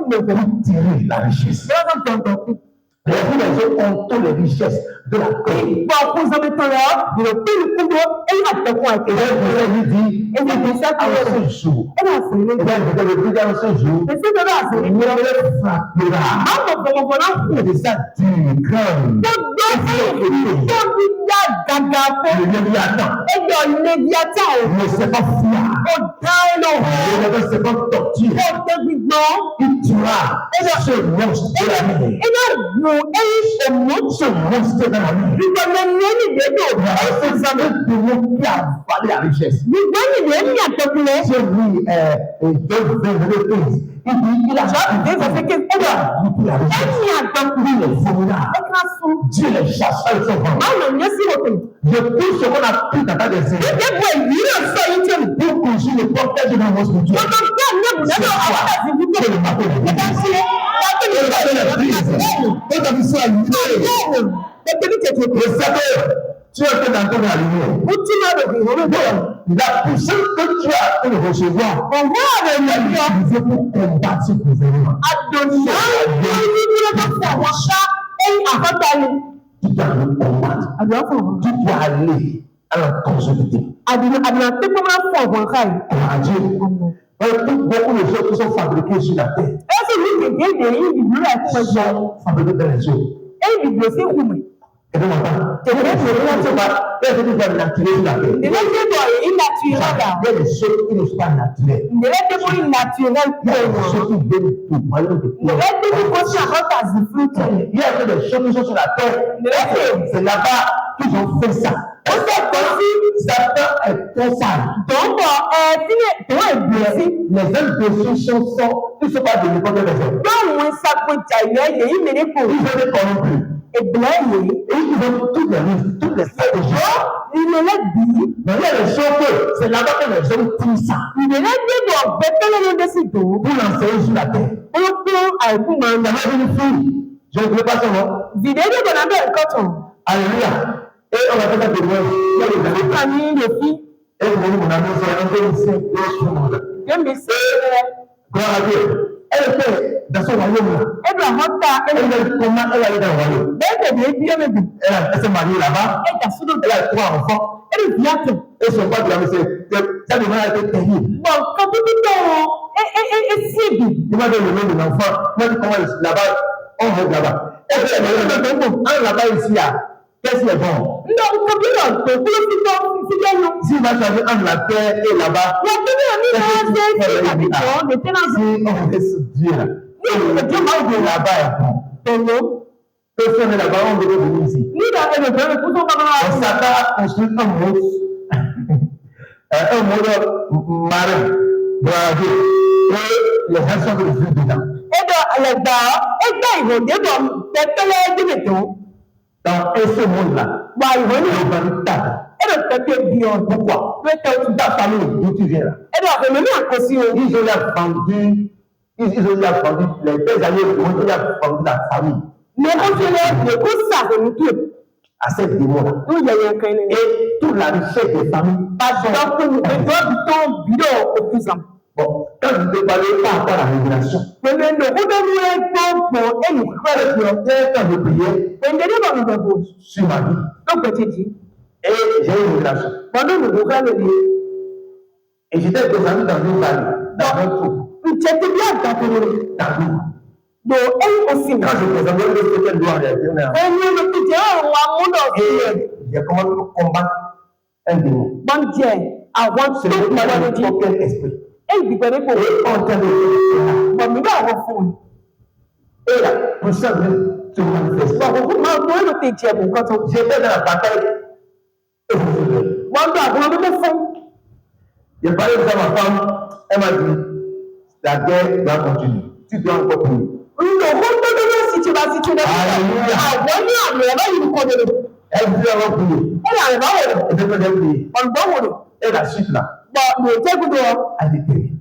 Pour tirer la richesse. Les eaux ont toutes les richesses de la terre. Et là, vous dit, à ce jour, il frappera. Et ça dit, comme le Léviathan ne sait pas fuir. Il y a 50 tortures. Il tuera ce monstre de la nuit. Ce monstre de la nuit. C'est un démon qui a avalé la richesse. C'est lui, il a la richesse. Il est formidable. Dieu les chasse avec son vent. Je pousse ce qu'on a pris dans ta destinée. Pour construire le portail de mon spirituel. C'est le matin de l'église. Le sabbat, tu as fait dans ton lumière. La puissance que tu as pu recevoir, il faut pour combattre ce gouvernement. Tu dois le combattre. Tu dois aller à la consolidité. Beaucoup de choses qui sont fabriquées sur la terre sont fabriquées dans les eaux. Et donc, il y a des choses qui ne sont pas naturelles. Il y a des choses qui viennent du royaume de Dieu. Il y a des choses qui sont sur la terre. C'est là-bas qu'ils ont fait ça. Satan est très sale. Donc, les impositions ils ne sont pas de n'importe quelle personne. Ils ont été corrompus. Et ils ont toutes les stratégies. Mais il y a des choses que c'est là-bas que les hommes tirent ça. Pour l'enseigner sur la terre. Il y avait une fille. Je ne veux pas son nom. Alléluia. Et on a fait ça de moi. Et mon ami, c'est un peu ici. Gloire à Dieu. Elle était dans son royaume. Comment elle a été dans le royaume? Elle s'est mariée là-bas. Elle a 3 enfants. Et son père lui a dit, ça devrait être terrible. Il m'a donné le nom de l'enfant. Il m'a dit comment là-bas, on va là-bas. Et puis elle là-bas ici, qu'est-ce qui est bon? S'il va changer entre la terre et là-bas, si on reste Dieu là, là-bas est bon. Personne n'est là-bas, on devrait venir ici. Satan a construit un mot marin, et les gens sont venus dedans. Dans ce monde-là, il y a une table. Pourquoi? Ta famille, d'où tu viens là. Ils ont vendu les 2 années, ils ont vendu la famille. À cette démon-là. Et toute la richesse des familles. Bon, quand je te parlais pas encore la révélation. Quand je priais sur ma vie. Et j'ai eu une révélation. Et j'étais descendu dans une vallée, dans un trou. Dans l'eau. Quand je présentais le secret de gloire, j'ai commencé à combattre un démon. C'est le esprit. Et la puissance de se manifester. J'étais dans la bataille. J'ai parlé de ça à ma femme. Elle m'a dit, la guerre doit continuer. Tu dois encore prier. Elle dit avoir prié. Elle devait prier. Et la suite là. A été terrible.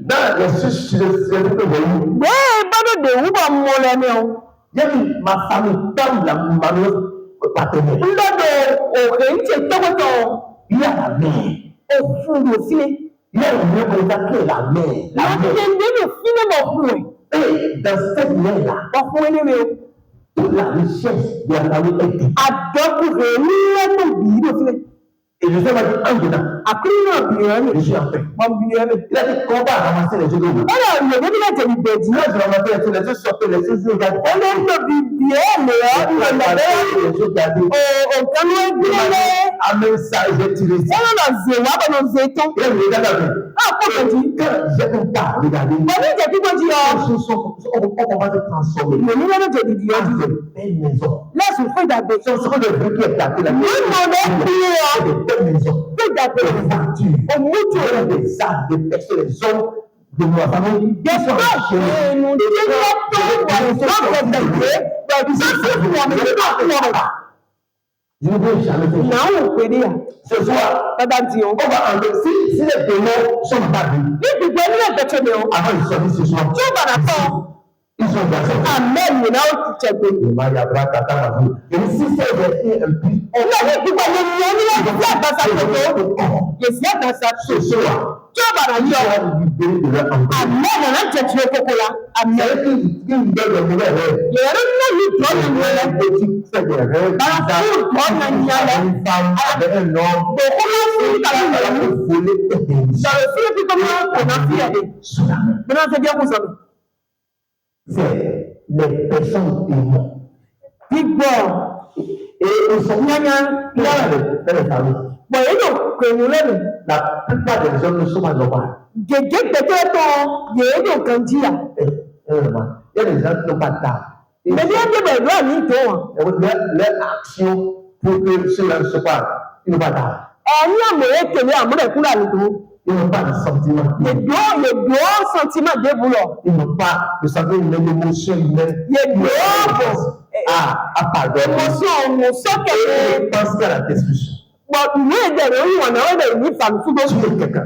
Dans les suites, j'ai vu ma famille comme la malheureuse partenaire. Il y a la mer. Il y a une mer comme ça qui est la mer. Et dans cette mer-là, toute la richesse de la famille est dite. Et je sais pas dire en dedans. Je suis en paix. Il a dit qu'on va ramasser les yeux de l'eau. Là, je ramassais les yeux sortaient, les yeux regardés. Les yeux gardés. Amen, ça, j'ai tiré ça. On a zéro, on a zéro. Et regardez. Ah, pourquoi tu? Quand j'ai pas regardé. Bon, il y a qui va dire. On va se transformer. Mais nous, on a déjà dit. Belle maison. Là, je fais d'abord. Ce sont des bruits qui est tapé là. Nous, on a prié. Des belles maisons. Fais d'abord. Des voitures. Au moto. Des arbres, des personnes, des hommes de ma famille. Des gens. Nous, je ne veux jamais faire ça. Non, on peut dire. Ce soir, On va enlever. Si les démons sont pas venus, avant ils sont venus ce soir. Ils sont dans Amen. You know, teacher. Maria Brata Tamazu. Et si c'est un prix, ce soir, Amen. c'est les personnes démons. Big boy. Et ils sont dans les familles. La plupart des hommes ne sont pas normaux. Il y a des gens qui n'ont pas d'âme. Leur action pour que cela ne se passe, ils n'ont pas d'âme. Ils n'ont pas de sentiment. Ils n'ont pas de sentiment humain, d'émotion humaine. Pardon. Ils pensent qu'à la destruction. Tuer quelqu'un.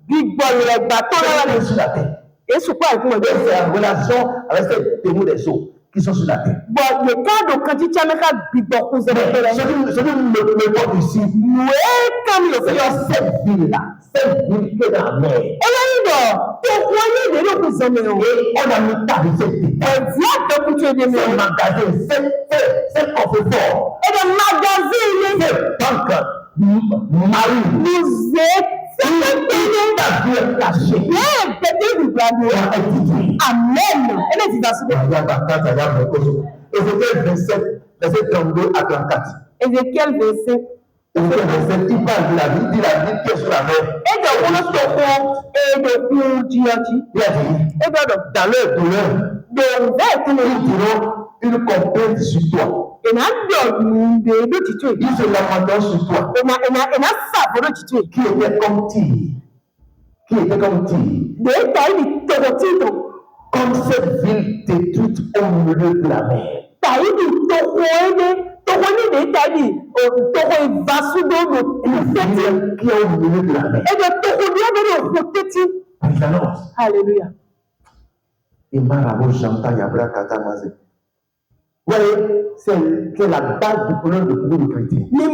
Big boy, Sur la terre. et ce quoi avec C'est en relation avec ces démons des eaux qui sont sur la terre. Bon, le cas de quand tu tiens big boy, Ce que le peuple ici, cette ville-là, cette ville qui est dans la mer. Et on a mis tas de cette ville. C'est magasin, c'est coffre-fort. C'est banque, marine. Ta vie est cachée. Amen. Ézéchiel 27, verset 32 à 34. Ézéchiel 27. Ézéchiel 27, il parle de la vie, il dit la vie qui est sur la mer. Il a dit, dans leur douleur, ils diront une complainte sur toi. Ils se lamenteront sur toi. Qui était comme Tyr. Qui était comme Tyr. Comme cette ville détruite au milieu de la mer. Qui est au milieu de la mer. Ils annoncent. Alléluia. Et Marabo Chanta Yabra Katamazé. Vous voyez, c'est la base du problème de beaucoup de chrétiens. Il y a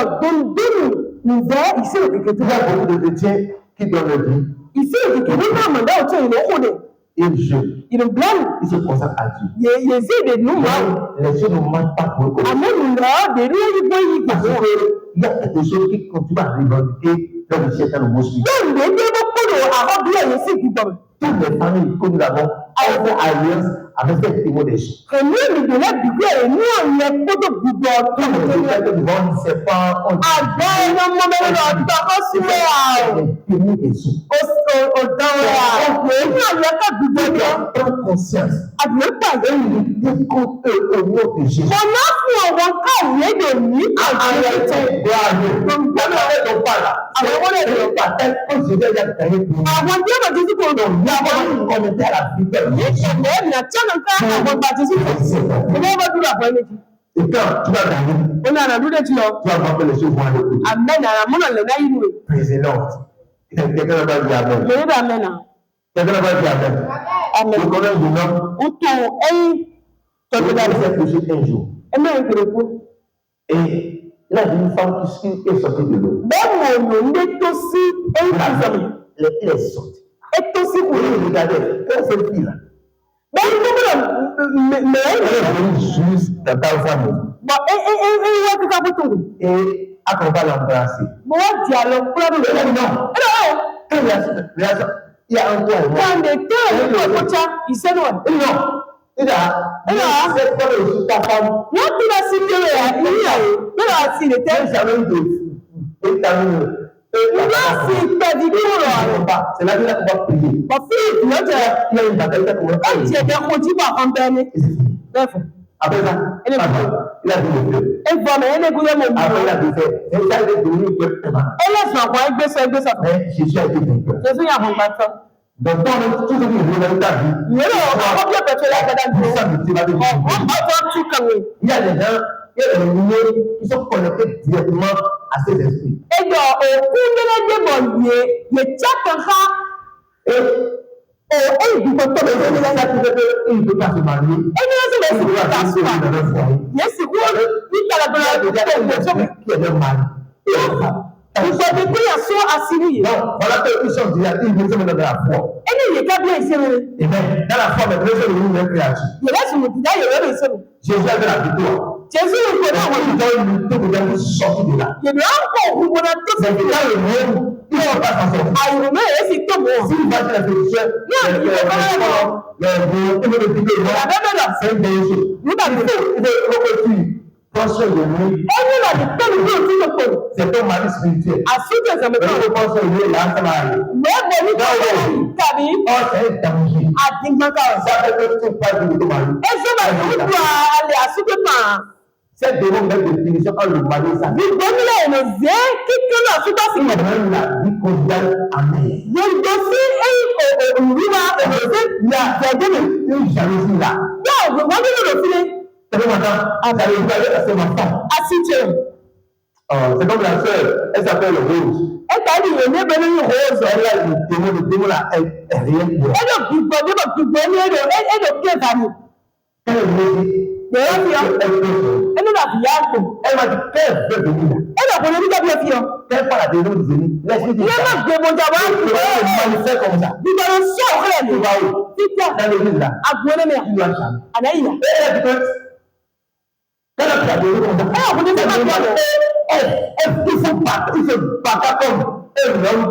beaucoup de chrétiens qui donnent leur vie. Ils jeûnent. Ils se consacrent à Dieu. Les yeux ne mentent pas pour eux. Parce qu'il y a quelque chose qui continue à revendiquer dans le ciel dans le mot suivant. Toutes les familles que nous avons ont fait alliance avec ces démons des choses. Tous les vents, c'est pas démons des choses. Prends conscience. Lutter contre eux au nom de Jésus. Et quand tu vas gagner, tu vas voir que les choses vont aller pour toi. Président, quelqu'un va dire Amen. Quelqu'un va dire Amen. Vous connaissez le nom? Il s'est couché un jour. Et il a vu une femme qui est sortie de l'eau. Il est sorti. Et regardez, quand cette fille-là, elle est venue juste dans ta femme. Et à qu'on va l'embrasser. Non. Il y a un toit. Non. c'est pas le ta femme. Non, tu vas signer il était. C'est la vie qu'on va prier. Il y a une bataille qu'on va prier. Après ça, il a dit après il a dit c'est ça est devenu un peu mais Jésus a été vainqueur. Donc, tout ce qui est dans ta vie, il y a des gens, il y a des milliers qui sont connectés directement à ces esprits. Et il ne peut pas se marier. Voilà qu'ils sont déjà ils sont dans la foi. Et bien, dans la foi, mais c'est une nouvelle créature. Jésus avait la victoire. Ils ont sorti de là. C'est là le monde, ils ne vont pas s'en sortir. S'il va faire la solution, c'est une bonne chose. Il faut penser de lui. C'est ton mari spirituel. Il faut penser de lui, là, ça va aller. Oh, c'est un danger. Ça fait que tu parles de ton mari. Cette demande de définition quand le mari s'habille. Même la vie conjugale amère. Il y a une jalousie là. C'est ma femme. C'est comme la sœur, elle s'appelle Rose. Elle a le démon là, elle est rien pour elle. Elle m'a dit qu'elle veut venir. Qu'elle parle à des gens de venir. Laisse-lui dire ça. Manifeste comme ça. Tu vas où? Dans l'église là. Il doit jamais. Elle a dit que quand elle a dit comme ça, ils se battent comme un homme.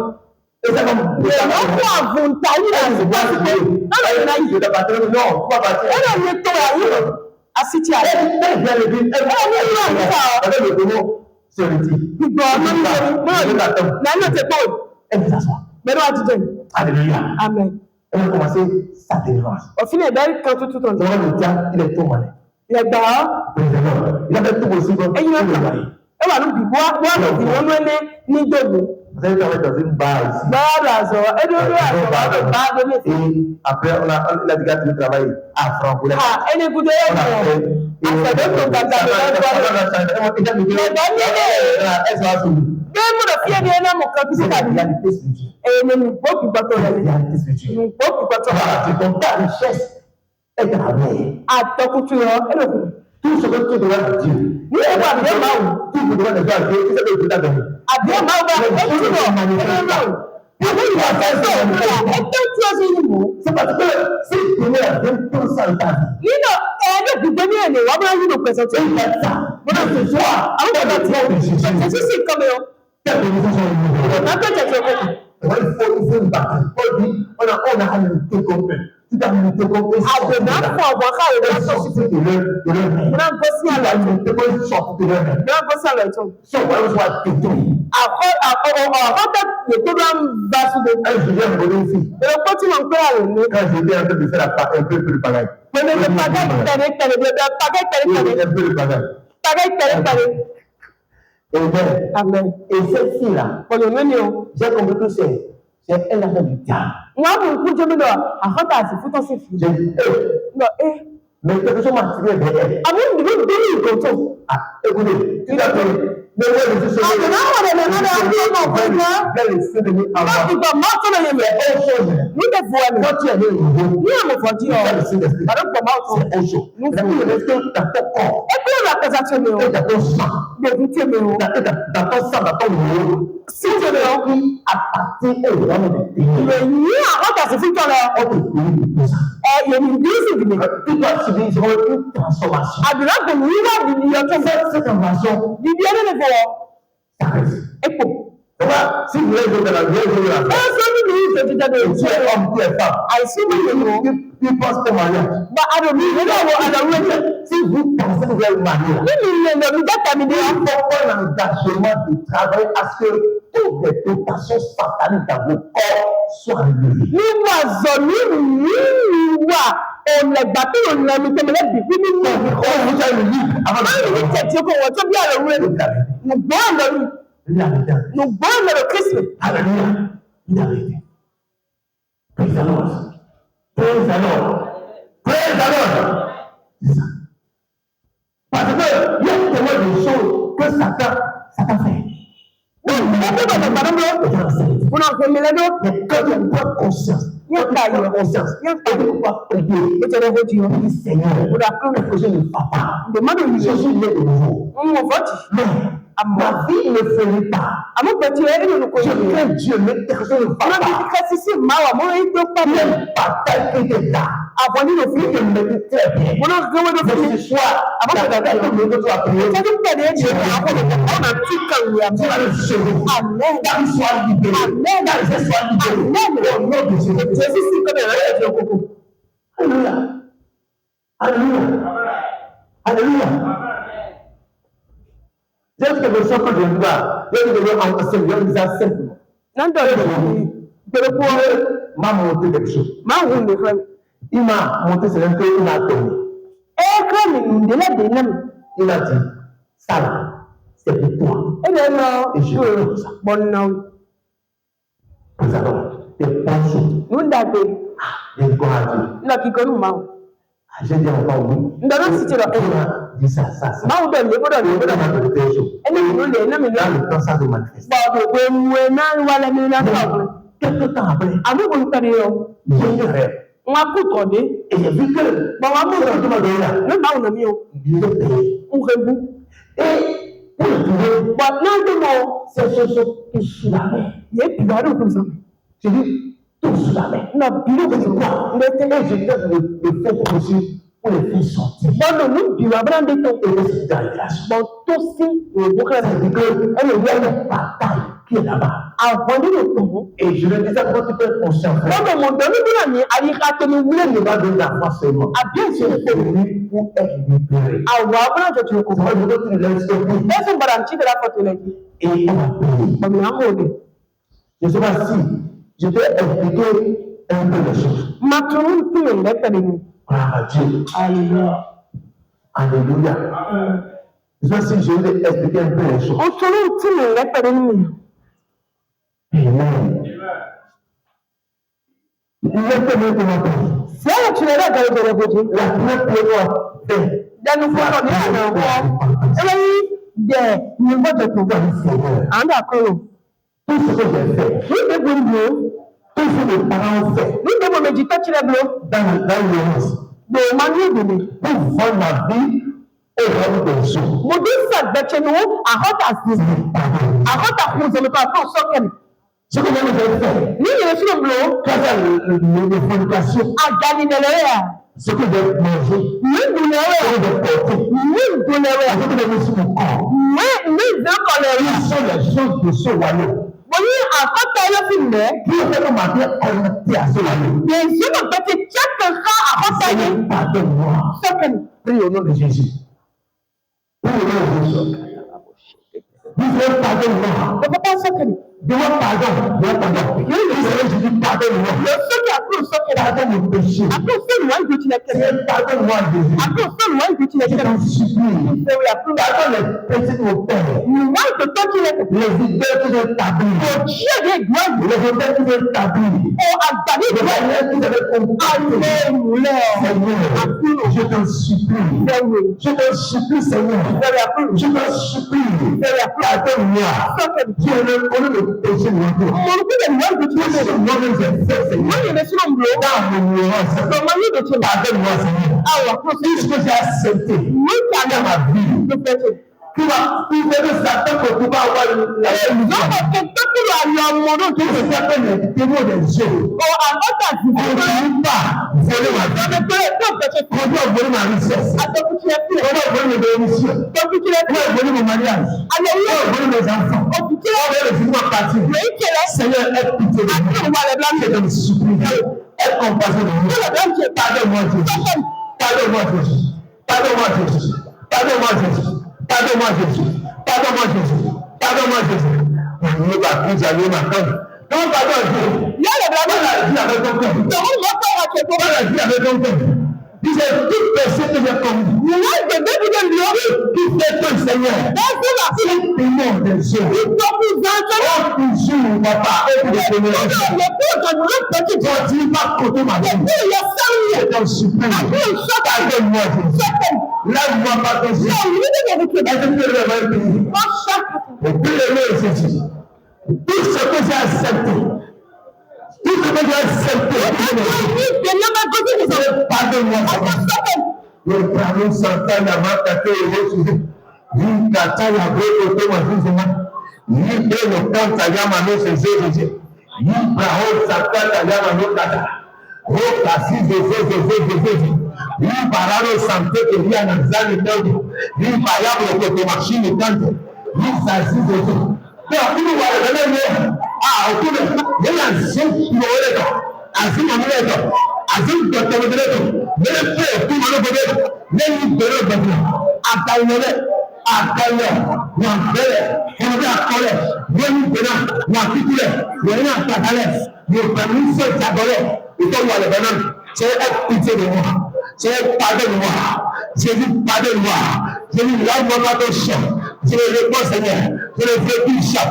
Et ça comme non, tu vas partir. Elle vient le dire, elle le démon se retire. Elle veut s'asseoir. Alléluia. Amen. Elle a commencé sa délivrance. Devant le diable, il est tout malin. Il avait tout aussi bon. Vous avez travaillé dans une barre ici. Et après, il a dit qu'il travaille à Franck. Tout ce que tu dois dire. Tout ce que tu dois dire, tu sais que tu c'est parce que si tu mets un peu ça dans ta vie, il faut une bataille. On a à lutter contre eux. Tu dois lutter contre eux. Amen. Et cette fille-là, j'ai compris que c'est elle a fait du diable. J'ai dit, mais quelque chose m'a tiré vers elle. Écoutez, tu t'as fait. Mais ouais, je suis sauvé. Quand tu es né au niveau, c'est autre chose. C'est dans ton corps, dans ton sang, dans ton sang, dans ton niveau. Si tu es à partir de vraiment des pays, on te dit tout ça. Tu dois subir une transformation. Cette transformation, ça reste. Si vous voulez jouer dans la vie, jouer dans la vie. Tu es homme, tu es femme. Tu penses au mariage. Si vous pensez que vous êtes marié, il faut un engagement de travail à ce que toutes les dotations sataniques dans vos corps soient levées. Nous bonnes le Christ. Alléluia. Il a arrêté. Praise the Lord. Praise the Lord. Praise the Lord. C'est ça. Parce que il y a tellement de choses que Satan fait. Mais quand tu prends conscience, il faut pas prier. Seigneur, je ne pars pas. Je suis né de nouveau. Mais ma vie ne ferait pas. Je crains Dieu, mais personne ne va pas. Même bataille qui était là. Je me dis très bien. Mais ce soir, tu vas le sauver. Qu'il soit libéré. Qu'il soit libéré. Au nom de Jésus. Alléluia. Alléluia. Alléluia. Just que le sang que je dois, je vais enseigner ça simplement. M'a montré quelque chose. Il m'a montré c'est un peu il a donné. Il a dit, ça là, c'est pour toi. Et je vais faire ça. Nous allons te penser. Et quoi a dit? J'ai dit encore oui. Il a dit ça. Dans le temps, ça se manifeste. Quelque temps après, j'ai eu un rêve. Et j'ai vu que il est payé. Et pour le trouver, c'est ce qui est sous la mer. J'ai dit, tout sous la mer. Et je vais le faire possible pour les faire sortir. Et c'est dans la relation. C'est-à-dire qu'elle est une bataille qui est là-bas. Et je le disais pour que tu aies conscience. Il ne va donner la foi seulement. C'est venu pour être libéré. Et on va payer. Je ne sais pas si je peux expliquer un peu les choses. Gloire à Dieu. Alléluia. Alléluia. Je sais pas si je vais expliquer un peu les choses. Amen. Il est tellement de ma part. La première fois, tout ce que j'ai fait, tout ce que mes parents ont fait, dans l'urgence, pour vendre ma vie au royaume des jours. Ce que j'ai fait, quand les fornications, ce que j'ai mangé, ce que j'ai porté, ce que j'ai mis sur mon corps, ils sont les choses de ce royaume. Qui ont fait ma vie connectée à ce royaume. Seigneur, pardonne-moi. Prie au nom de Jésus. Prie au nom de Jésus. Dis-moi pardonne-moi. Dis-moi pardon. Je dis pardonne-moi. Pardonne mon péché. Pardonne-moi Jésus. Je t'en supplie. Pardonne les péchés de mon père. Les idées que j'ai établies. Les idées que j'ai établies. Les manières que j'avais comprises. Seigneur, je t'en supplie. Je t'en supplie, Seigneur. Je t'en supplie. Pardonne-moi. Tu es le connu de péché de mon Dieu. Moi-même j'ai fait, Seigneur. Dans mon ignorance. Pardonne-moi, Seigneur. Tout ce que j'ai accepté dans ma vie. Qui va faire Satan pour pouvoir avoir la tout ce qui appelle les démons des yeux. On ne peut pas voler ma vie. On doit voler ma richesse. On doit voler mes bénédictions. On doit voler mon mariage. On doit voler mes enfants. On doit le film à partir. Seigneur, aie pitié de nous. Je te supplie. Aie compassion de nous. Pardonne-moi, Jésus. Pardonne-moi, Jésus. Pardonne-moi, Jésus. Pardonne-moi, Jésus. Pardonne-moi, Jésus. Pardonne-moi, Jésus. Pardonne-moi, Jésus. Nous va plus aller maintenant. Non, pardon, Dieu. Il y a le blâme. La vie avec ton cœur. La vie avec ton cœur. Disait toute personne que j'ai commis. Tout fait ton Seigneur. C'est le paiement des choses. Oh, toujours, papa. Et pour le Seigneur. Continue pas côté ma vie. C'est ton supplie. Pardonne-moi, Jésus. Lève-moi pas ton Jésus. Est-ce que tu le réveilles? Au plus de Jésus. Tout ce que j'ai accepté. Tout ce que j'ai accepté. Pardonne-moi. Le pardon s'entend la main tâtée et l'autre. Il tâta la brève au tomatisme. Il fait le temps à Yamano César. Il bravo s'entend à Yamano Tata. Oh, assis de il parle santé que il y a dans les temps. Il parle de la machine et tant. Il s'assit de tout. Ah, ok, il y a un son qui me relève. Azim amuleto, azim dotemoleto, le fait tout le monde, le libérer de nous. Ataille, n'embelle, on va coller, nous venons, nous titulaire, nous venons tacaler, nous permis ce tacaler, et toi le bonhomme, c'est pitié de moi, c'est pardonne-moi, Jésus pardonne-moi, Jésus lave-moi pas ton chien, je le réponds Seigneur, je le veux plus ça,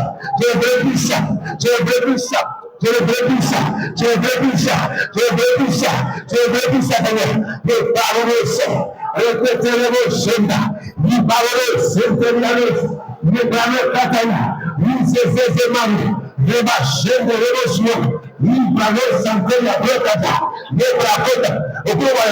je le veux plus ça, je le veux plus ça. Je ne veux plus ça, je ne veux plus ça, je ne veux plus ça, je ne veux plus ça, Seigneur. Je parle au Seigneur, répétez le Seigneur, je parle au Seigneur, je parle au Katana, je fais Marie, je m'achète de l'émotion, je parle au santé, la brocata, je parle au pouvoir,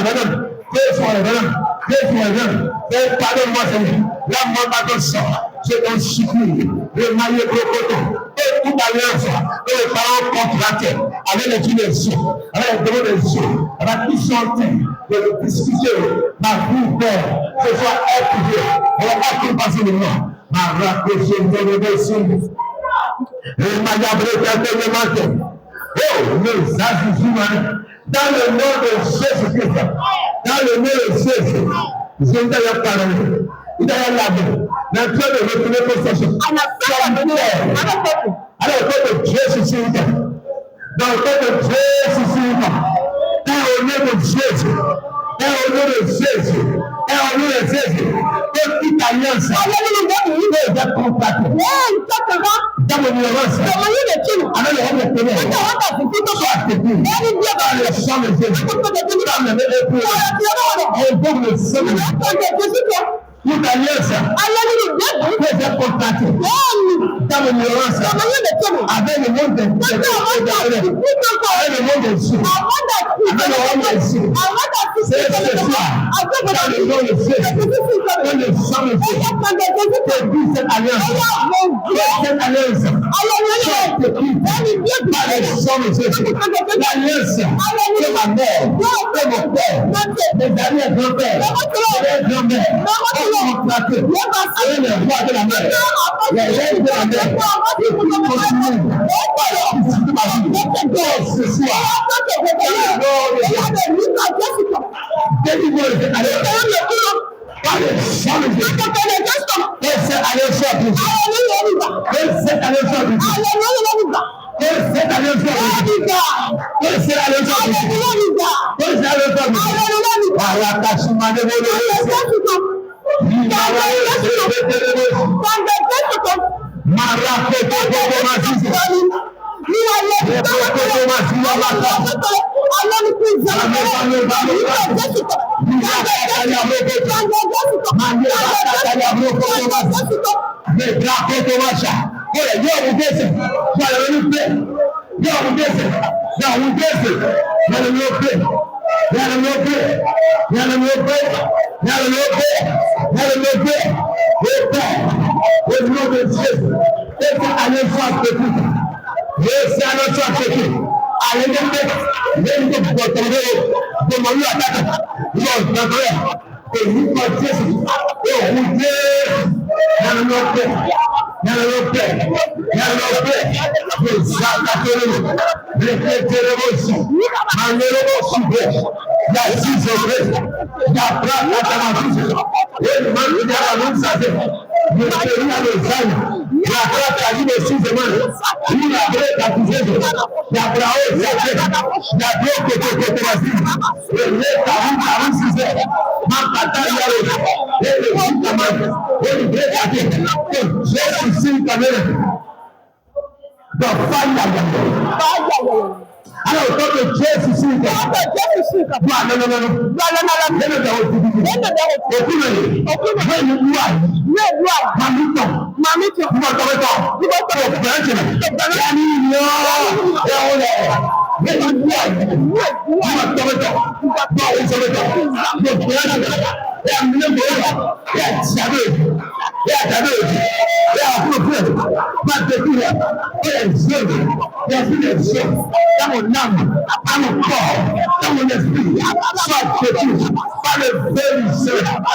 pardonne-moi, Seigneur, lave-moi pas ton sang, je t'en supplie, le maillot crocoton, et toute alliance, que les parents contractés, avec les dimensions, avec les droits des yeux, avec tout chanter, de discuter, ma vie, Père, ce soit étudié, on va tout passer de moi, ma rapproché de l'émotion, le maillot crocoton, oh, nous agissons, dans le nom de Jésus-Christ, dans le nom de Jésus, je ne t'ai pas parlé. Il a lavé. Dans le temps de retourner possession. Alors, le temps de Jésus, dans le temps de Jésus, dans le nom de Jésus, dans le nom de Jésus, dans le nom de Jésus, toute alliance, il va contacter. Dans mon ignorance, alors le homme est ténèbres, soit tétu, dans le sang de Jésus, dans le époux, et dans le sang de Jésus. Toute alliance, il va contacter. Dans mon ignorance, avec le monde de Dieu, avec le monde de Dieu, avec le monde de Dieu, c'est ce soir, dans le nom de Jésus, dans le sang de Jésus, c'est dit cette alliance, cette alliance, soit écrite par le sang de Jésus, l'alliance de ma mère, de mon père, mes amis et grands-pères, mes grands-mères, contracté avec les rois de la mer, les reines de la mer, et tout continue de ma vie. Ce soir, délivre les alliances par le sang de Jésus. Et cette alliance soit brisée. Et cette alliance soit brisée. Et cette alliance soit brisée. Et cette alliance soit brisée. Et cette alliance soit brisée. Par la tachima de mon au nom de Jésus, et que allez voir ce coup. C'est à notre chose. Allez le faire. Même que vous entendez, demandez à ta non, d'accord. Et vous pensez, et vous dites, dans le nom de Alors, quand Jésus s'il te dans mon âme, dans mon corps, dans mon esprit, soit détruit par le Saint.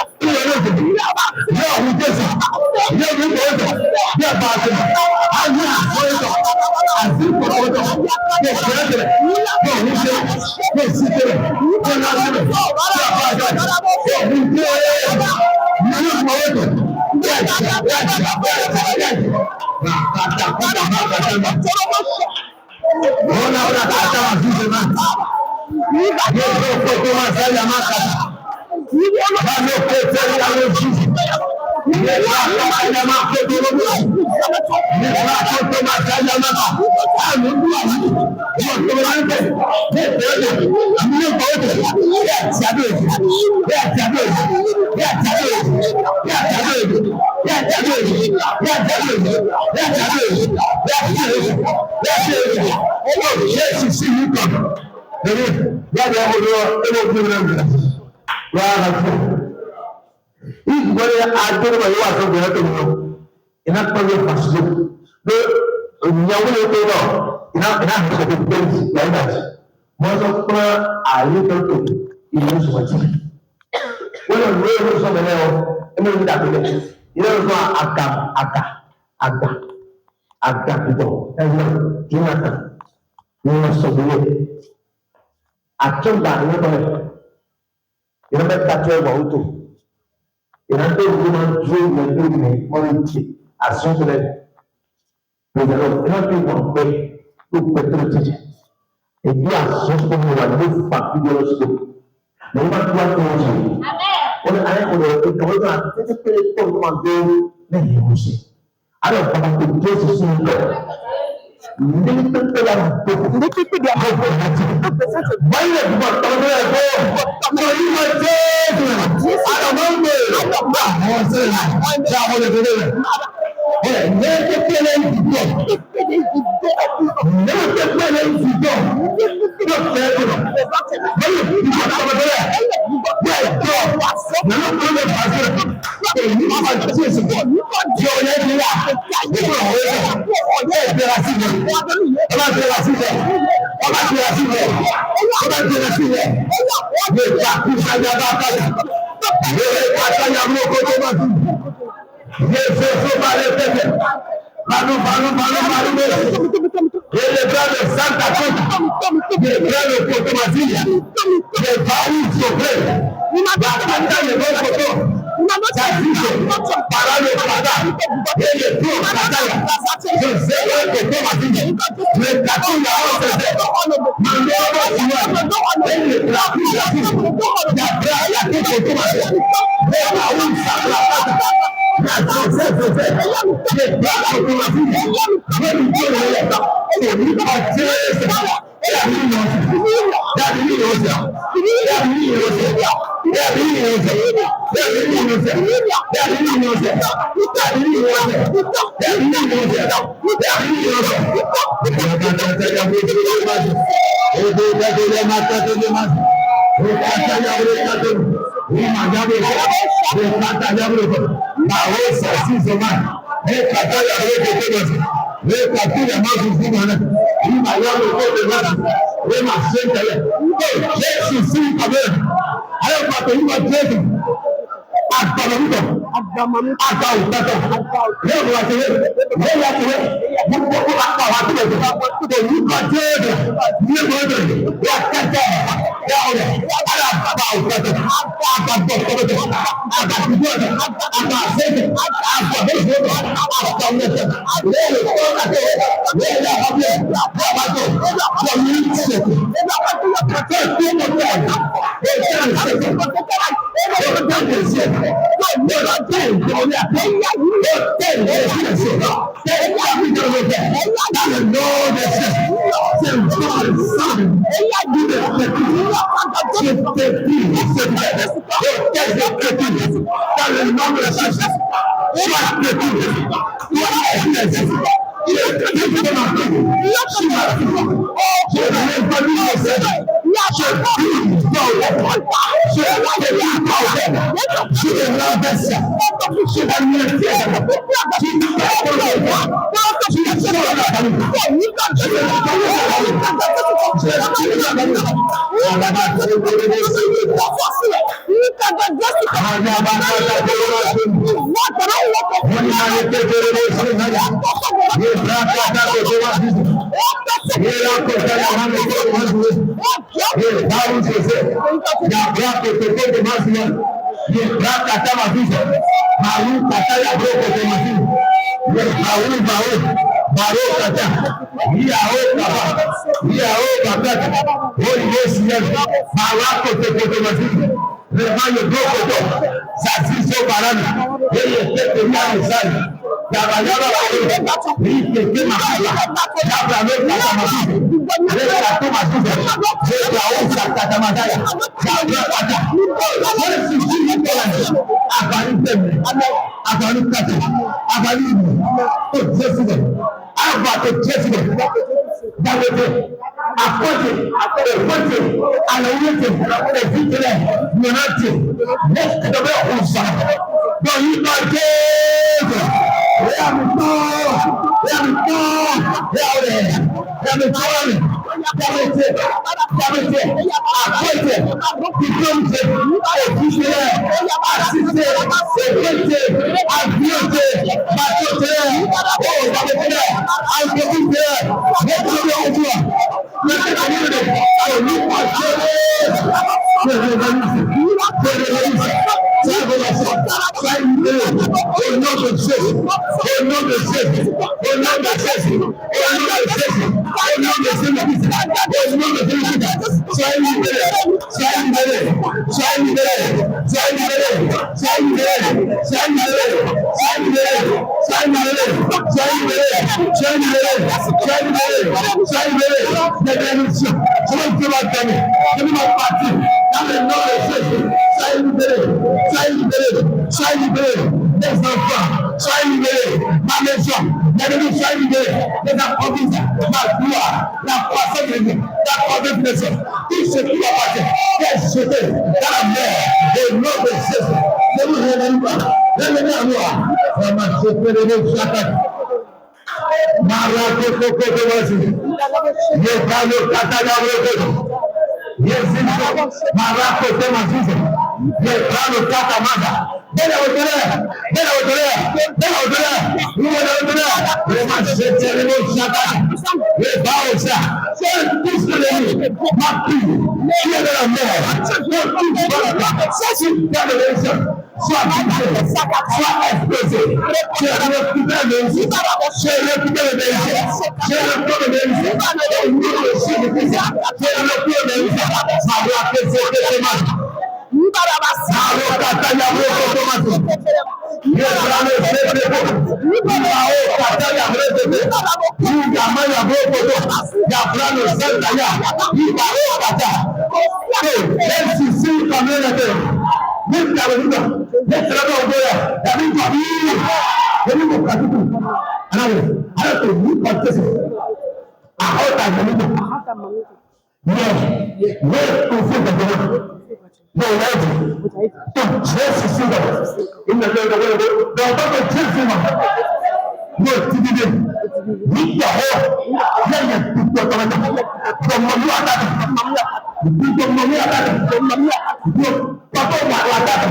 Papa Watato.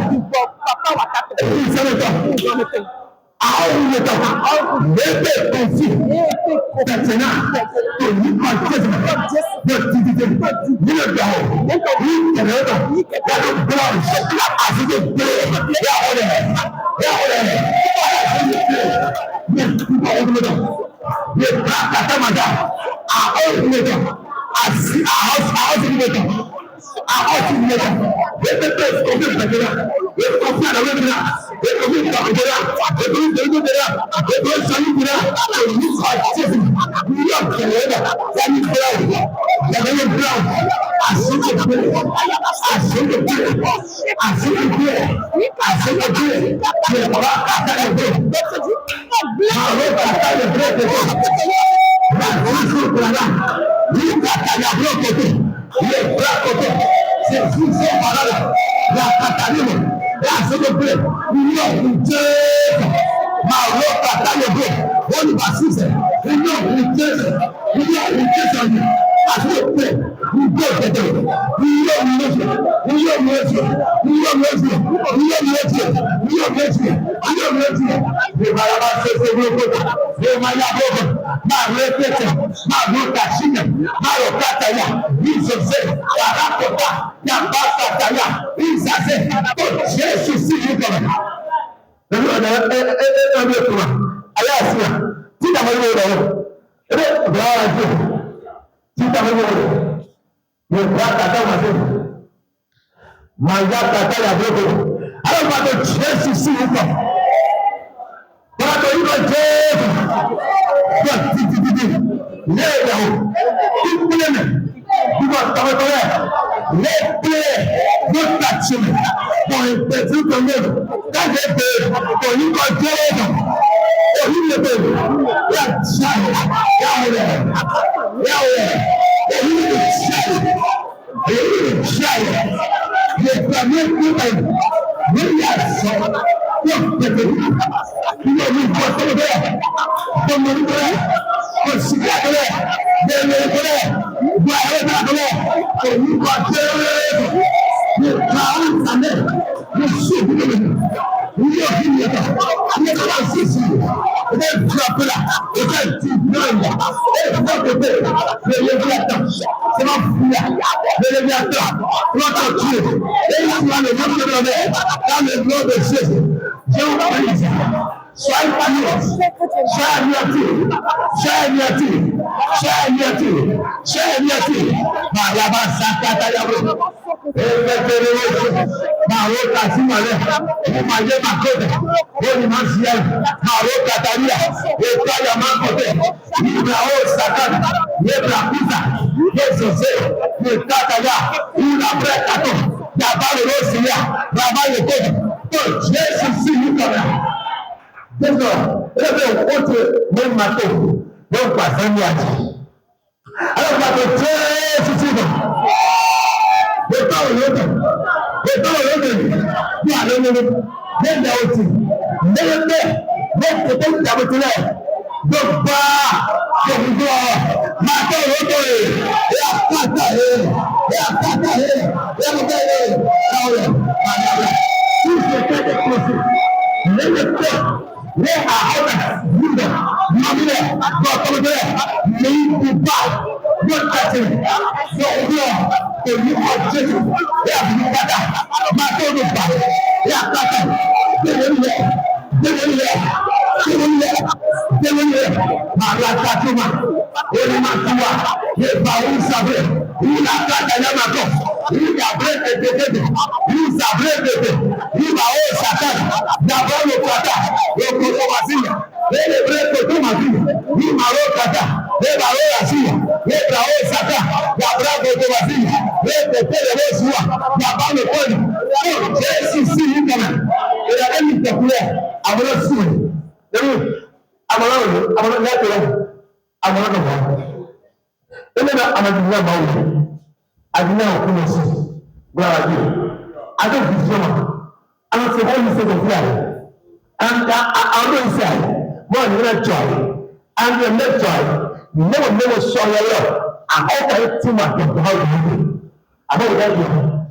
Sénateur. N'était confie maintenant que nous connaissons notre dignité, nous le verrons, nous tenons, la blanche, avec le bleu,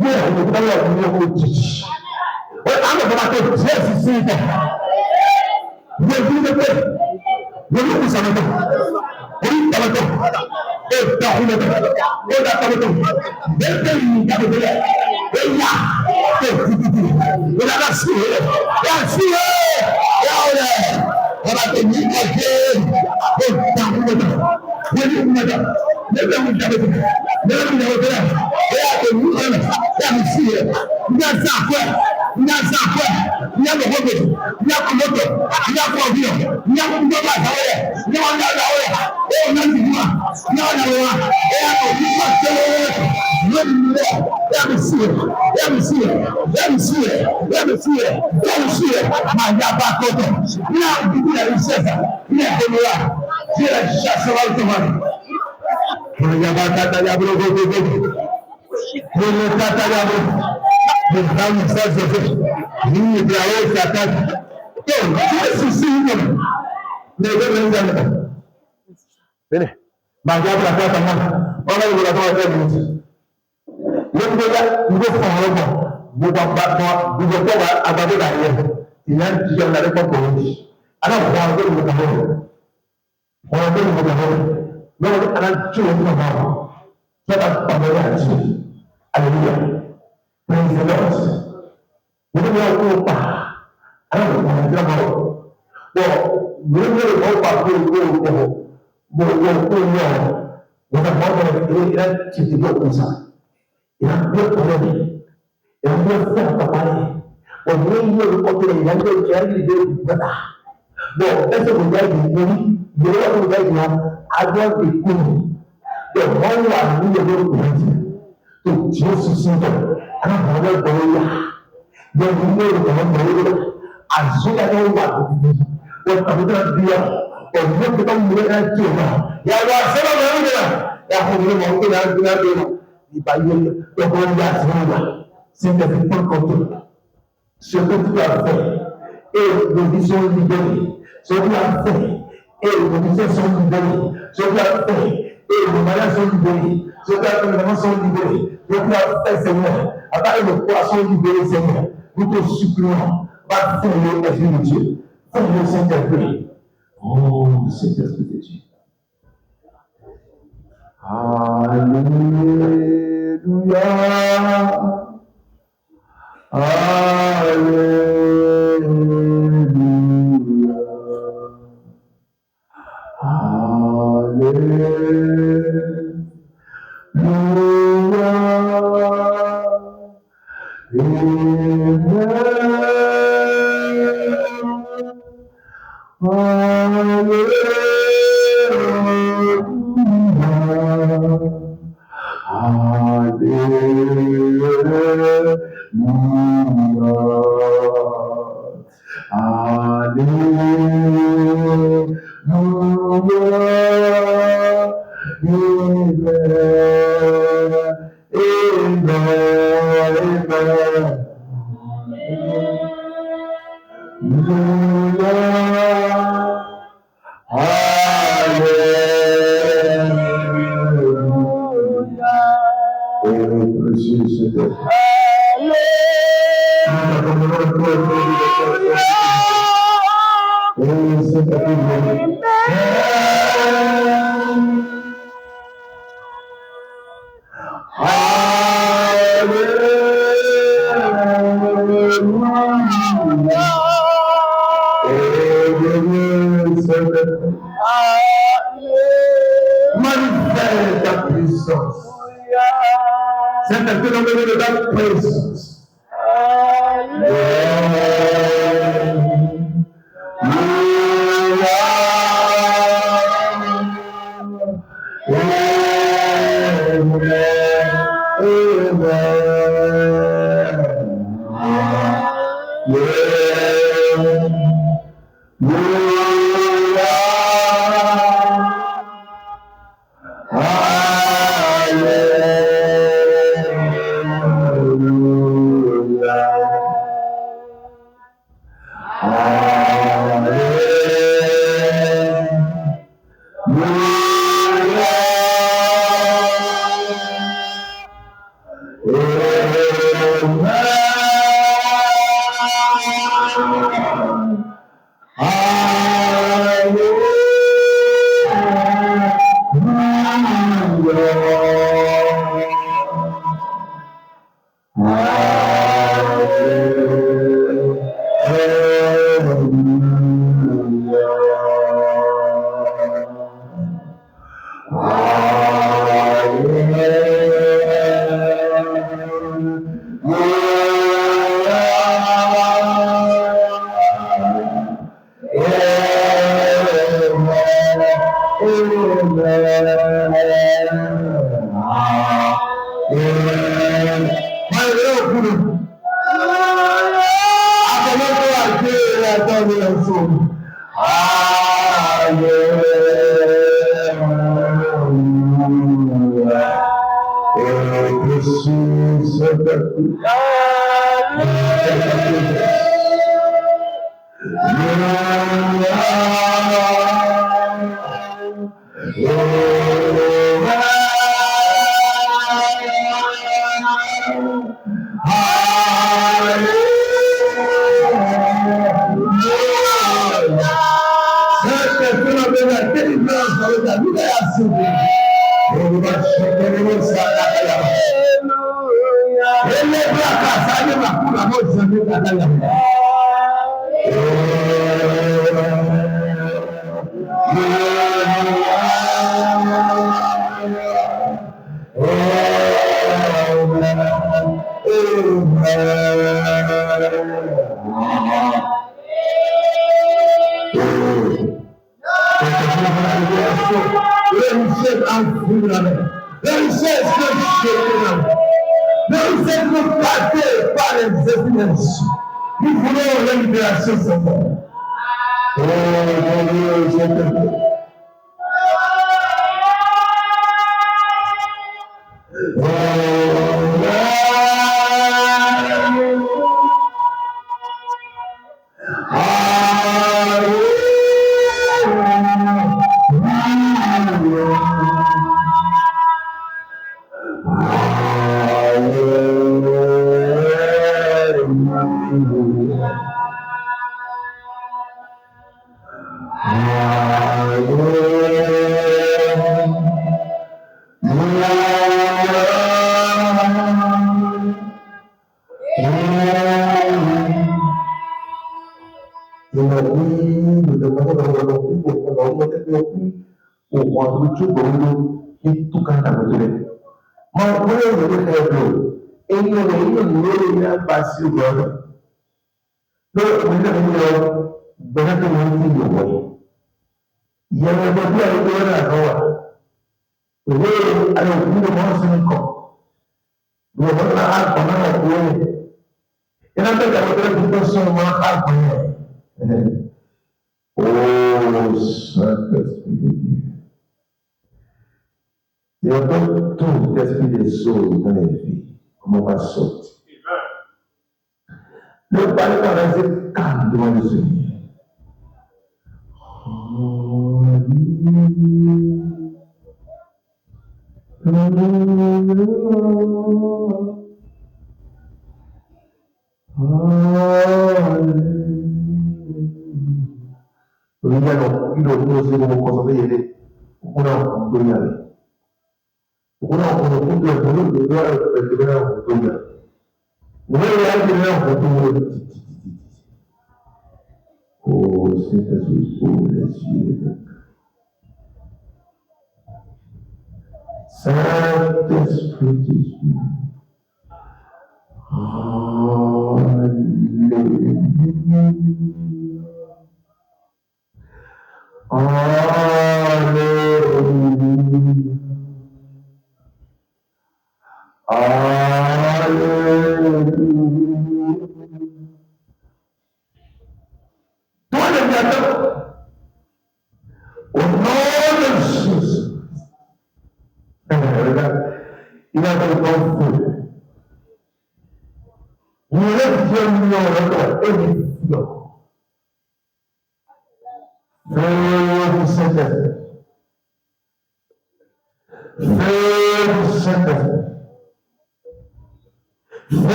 yóò wọ́n ní báyọ̀ ní ọkọ̀ òjijì. Wọ́n á lọ bọ́lá tó díẹ̀ sí sí ibẹ̀. Wọ́n ti ní pé wọ́n ní kùsà lọ́tọ̀. Orí ìtàlọ́tọ̀. Ó dá ọ̀hún lọ́tọ̀. Ó dá tọ́lọ́tọ̀. Bẹ́ẹ̀ ni ìdájọ́ bẹ́ẹ̀. Ó yà. Ó títí. Ó dára sí i. Yà sí i. Yà ó yẹ. Ọba tó ní ọjọ́. Ó dá ọ̀hún lọ́tọ̀. Wọ́n ní ọ̀hún lọ́tọ̀. Lẹ́gbẹ̀ẹ́ mi jáde fún mi. Lẹ́gbẹ̀ẹ́ mi jáde fún mi. Ó yà tó ní ọ̀rẹ́. Yà mí sí i. Ní ẹ̀sán àpẹ́. Ní ẹ̀sán àpẹ́. Ní ẹ̀sán àpẹ́. Ní ẹ̀kọ́ mọ́tò. Ní ẹ̀kọ́ ọ̀bíọ̀. Ní ẹ̀kọ́ gbọ́dọ̀ àtàwọ̀rẹ̀. Ní wọn ní àtàwọ̀rẹ̀. Ó ní ẹ̀sìn fún wa. Ní ọ̀nà wa. Ó yà tó ní ọ̀sẹ̀ lọ́wọ́. Yà mí sí i. Yà mí sí i. Yà mí sí i. Yà mí sí i. Yà mí sí i. Màá yá bá tọ́tọ̀. Ní àwọn ìdílé rẹ̀ ń ṣẹ̀fà. Ní ẹ̀kọ́ mi wá. Tí ẹ̀ ṣàṣẹ́wá tó wà ní. Yaba tata yabo gogogo. Yaba tata yabo. Ibrahim sase. Ni Ibrahim tata. Yo, Jesus singa. Nego menjana. Bene. Manja tata tama. Ona ibo la tama tata. Nego ya nego fahoro mo. Buka bakwa, buka kwa abade da ye. Iyan tiyo na reko ko. Ana kwa ko mo ko. Ona ko mo ko. Lord, and I'm true in the Bible. Let us familiarity. Hallelujah. Praise the Lord. We don't know I don't know what I'm talking. Well, we don't know what we go. What a mother to go inside. You have built already. You have built self away. When we look at the younger journey, they do better. No, that's what we do. You know what we do. Agora de cunho, eu vou a minha documente, tu Jesus Senhor, a minha doia, eu vou doia, a gente não vai o tamanho dia, o meu que está mulher aqui, e agora se não é mulher, é a mulher não tem nada dele, e vai ele, eu vou olhar assim, sem ter por conta, se eu tiver fé, eu não disse o livro, se eu tiver fé. Eu vou dizer só de bem, se eu quero ter, eu vou malhar só de bem, se eu quero ter uma só de bem, eu quero ter Senhor, agora eu vou coração de bem, Senhor, eu estou suprindo, vai ser a gente, foi sem ter bem, oh, sem ter bem, aleluia, aleluia. Manifest that presence. Send the phenomenon of that presence.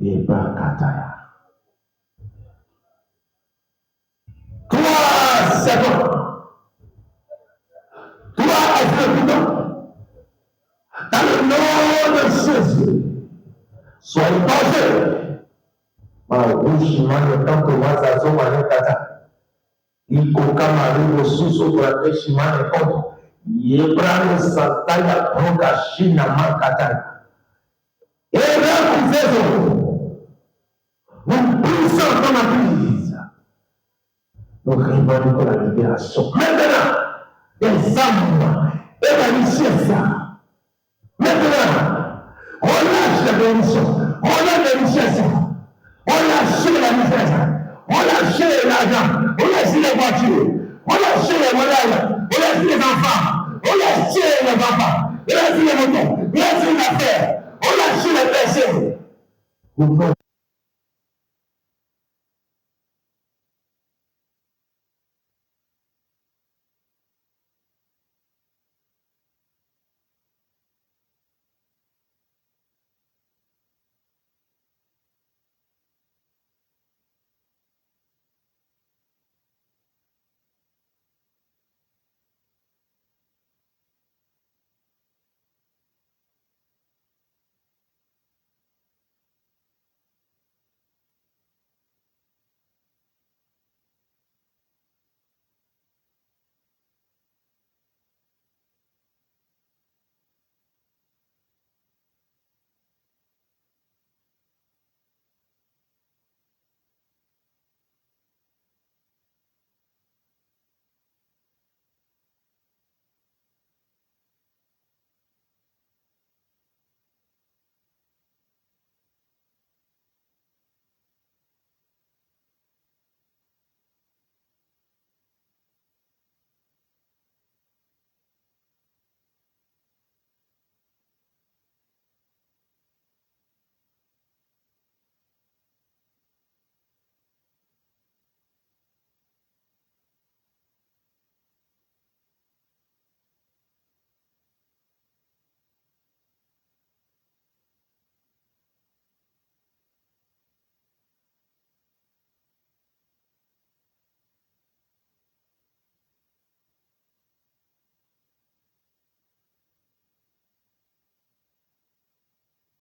Et pas Kataya. 3 secondes. 3 secondes. Dans le nom de Jésus. Soyez danger. Shimano tanto wazazo manekata. Iko kama leo suso kwa shimano tanto. Yebrano sataya proka shina makata. Era kuzezo. Nous brisons dans la prise. Nous révoltons la libération. Maintenant, les âmes et la richesse. Maintenant, relâche la bénédiction. Relâche la richesse. Relâchez la misère. Relâchez l'argent. Relâchez les voitures. Relâchez les voyages. Relâchez les enfants. Relâchez les enfants. Relâchez les motos. Relâchez les affaires. Relâchez les péchés.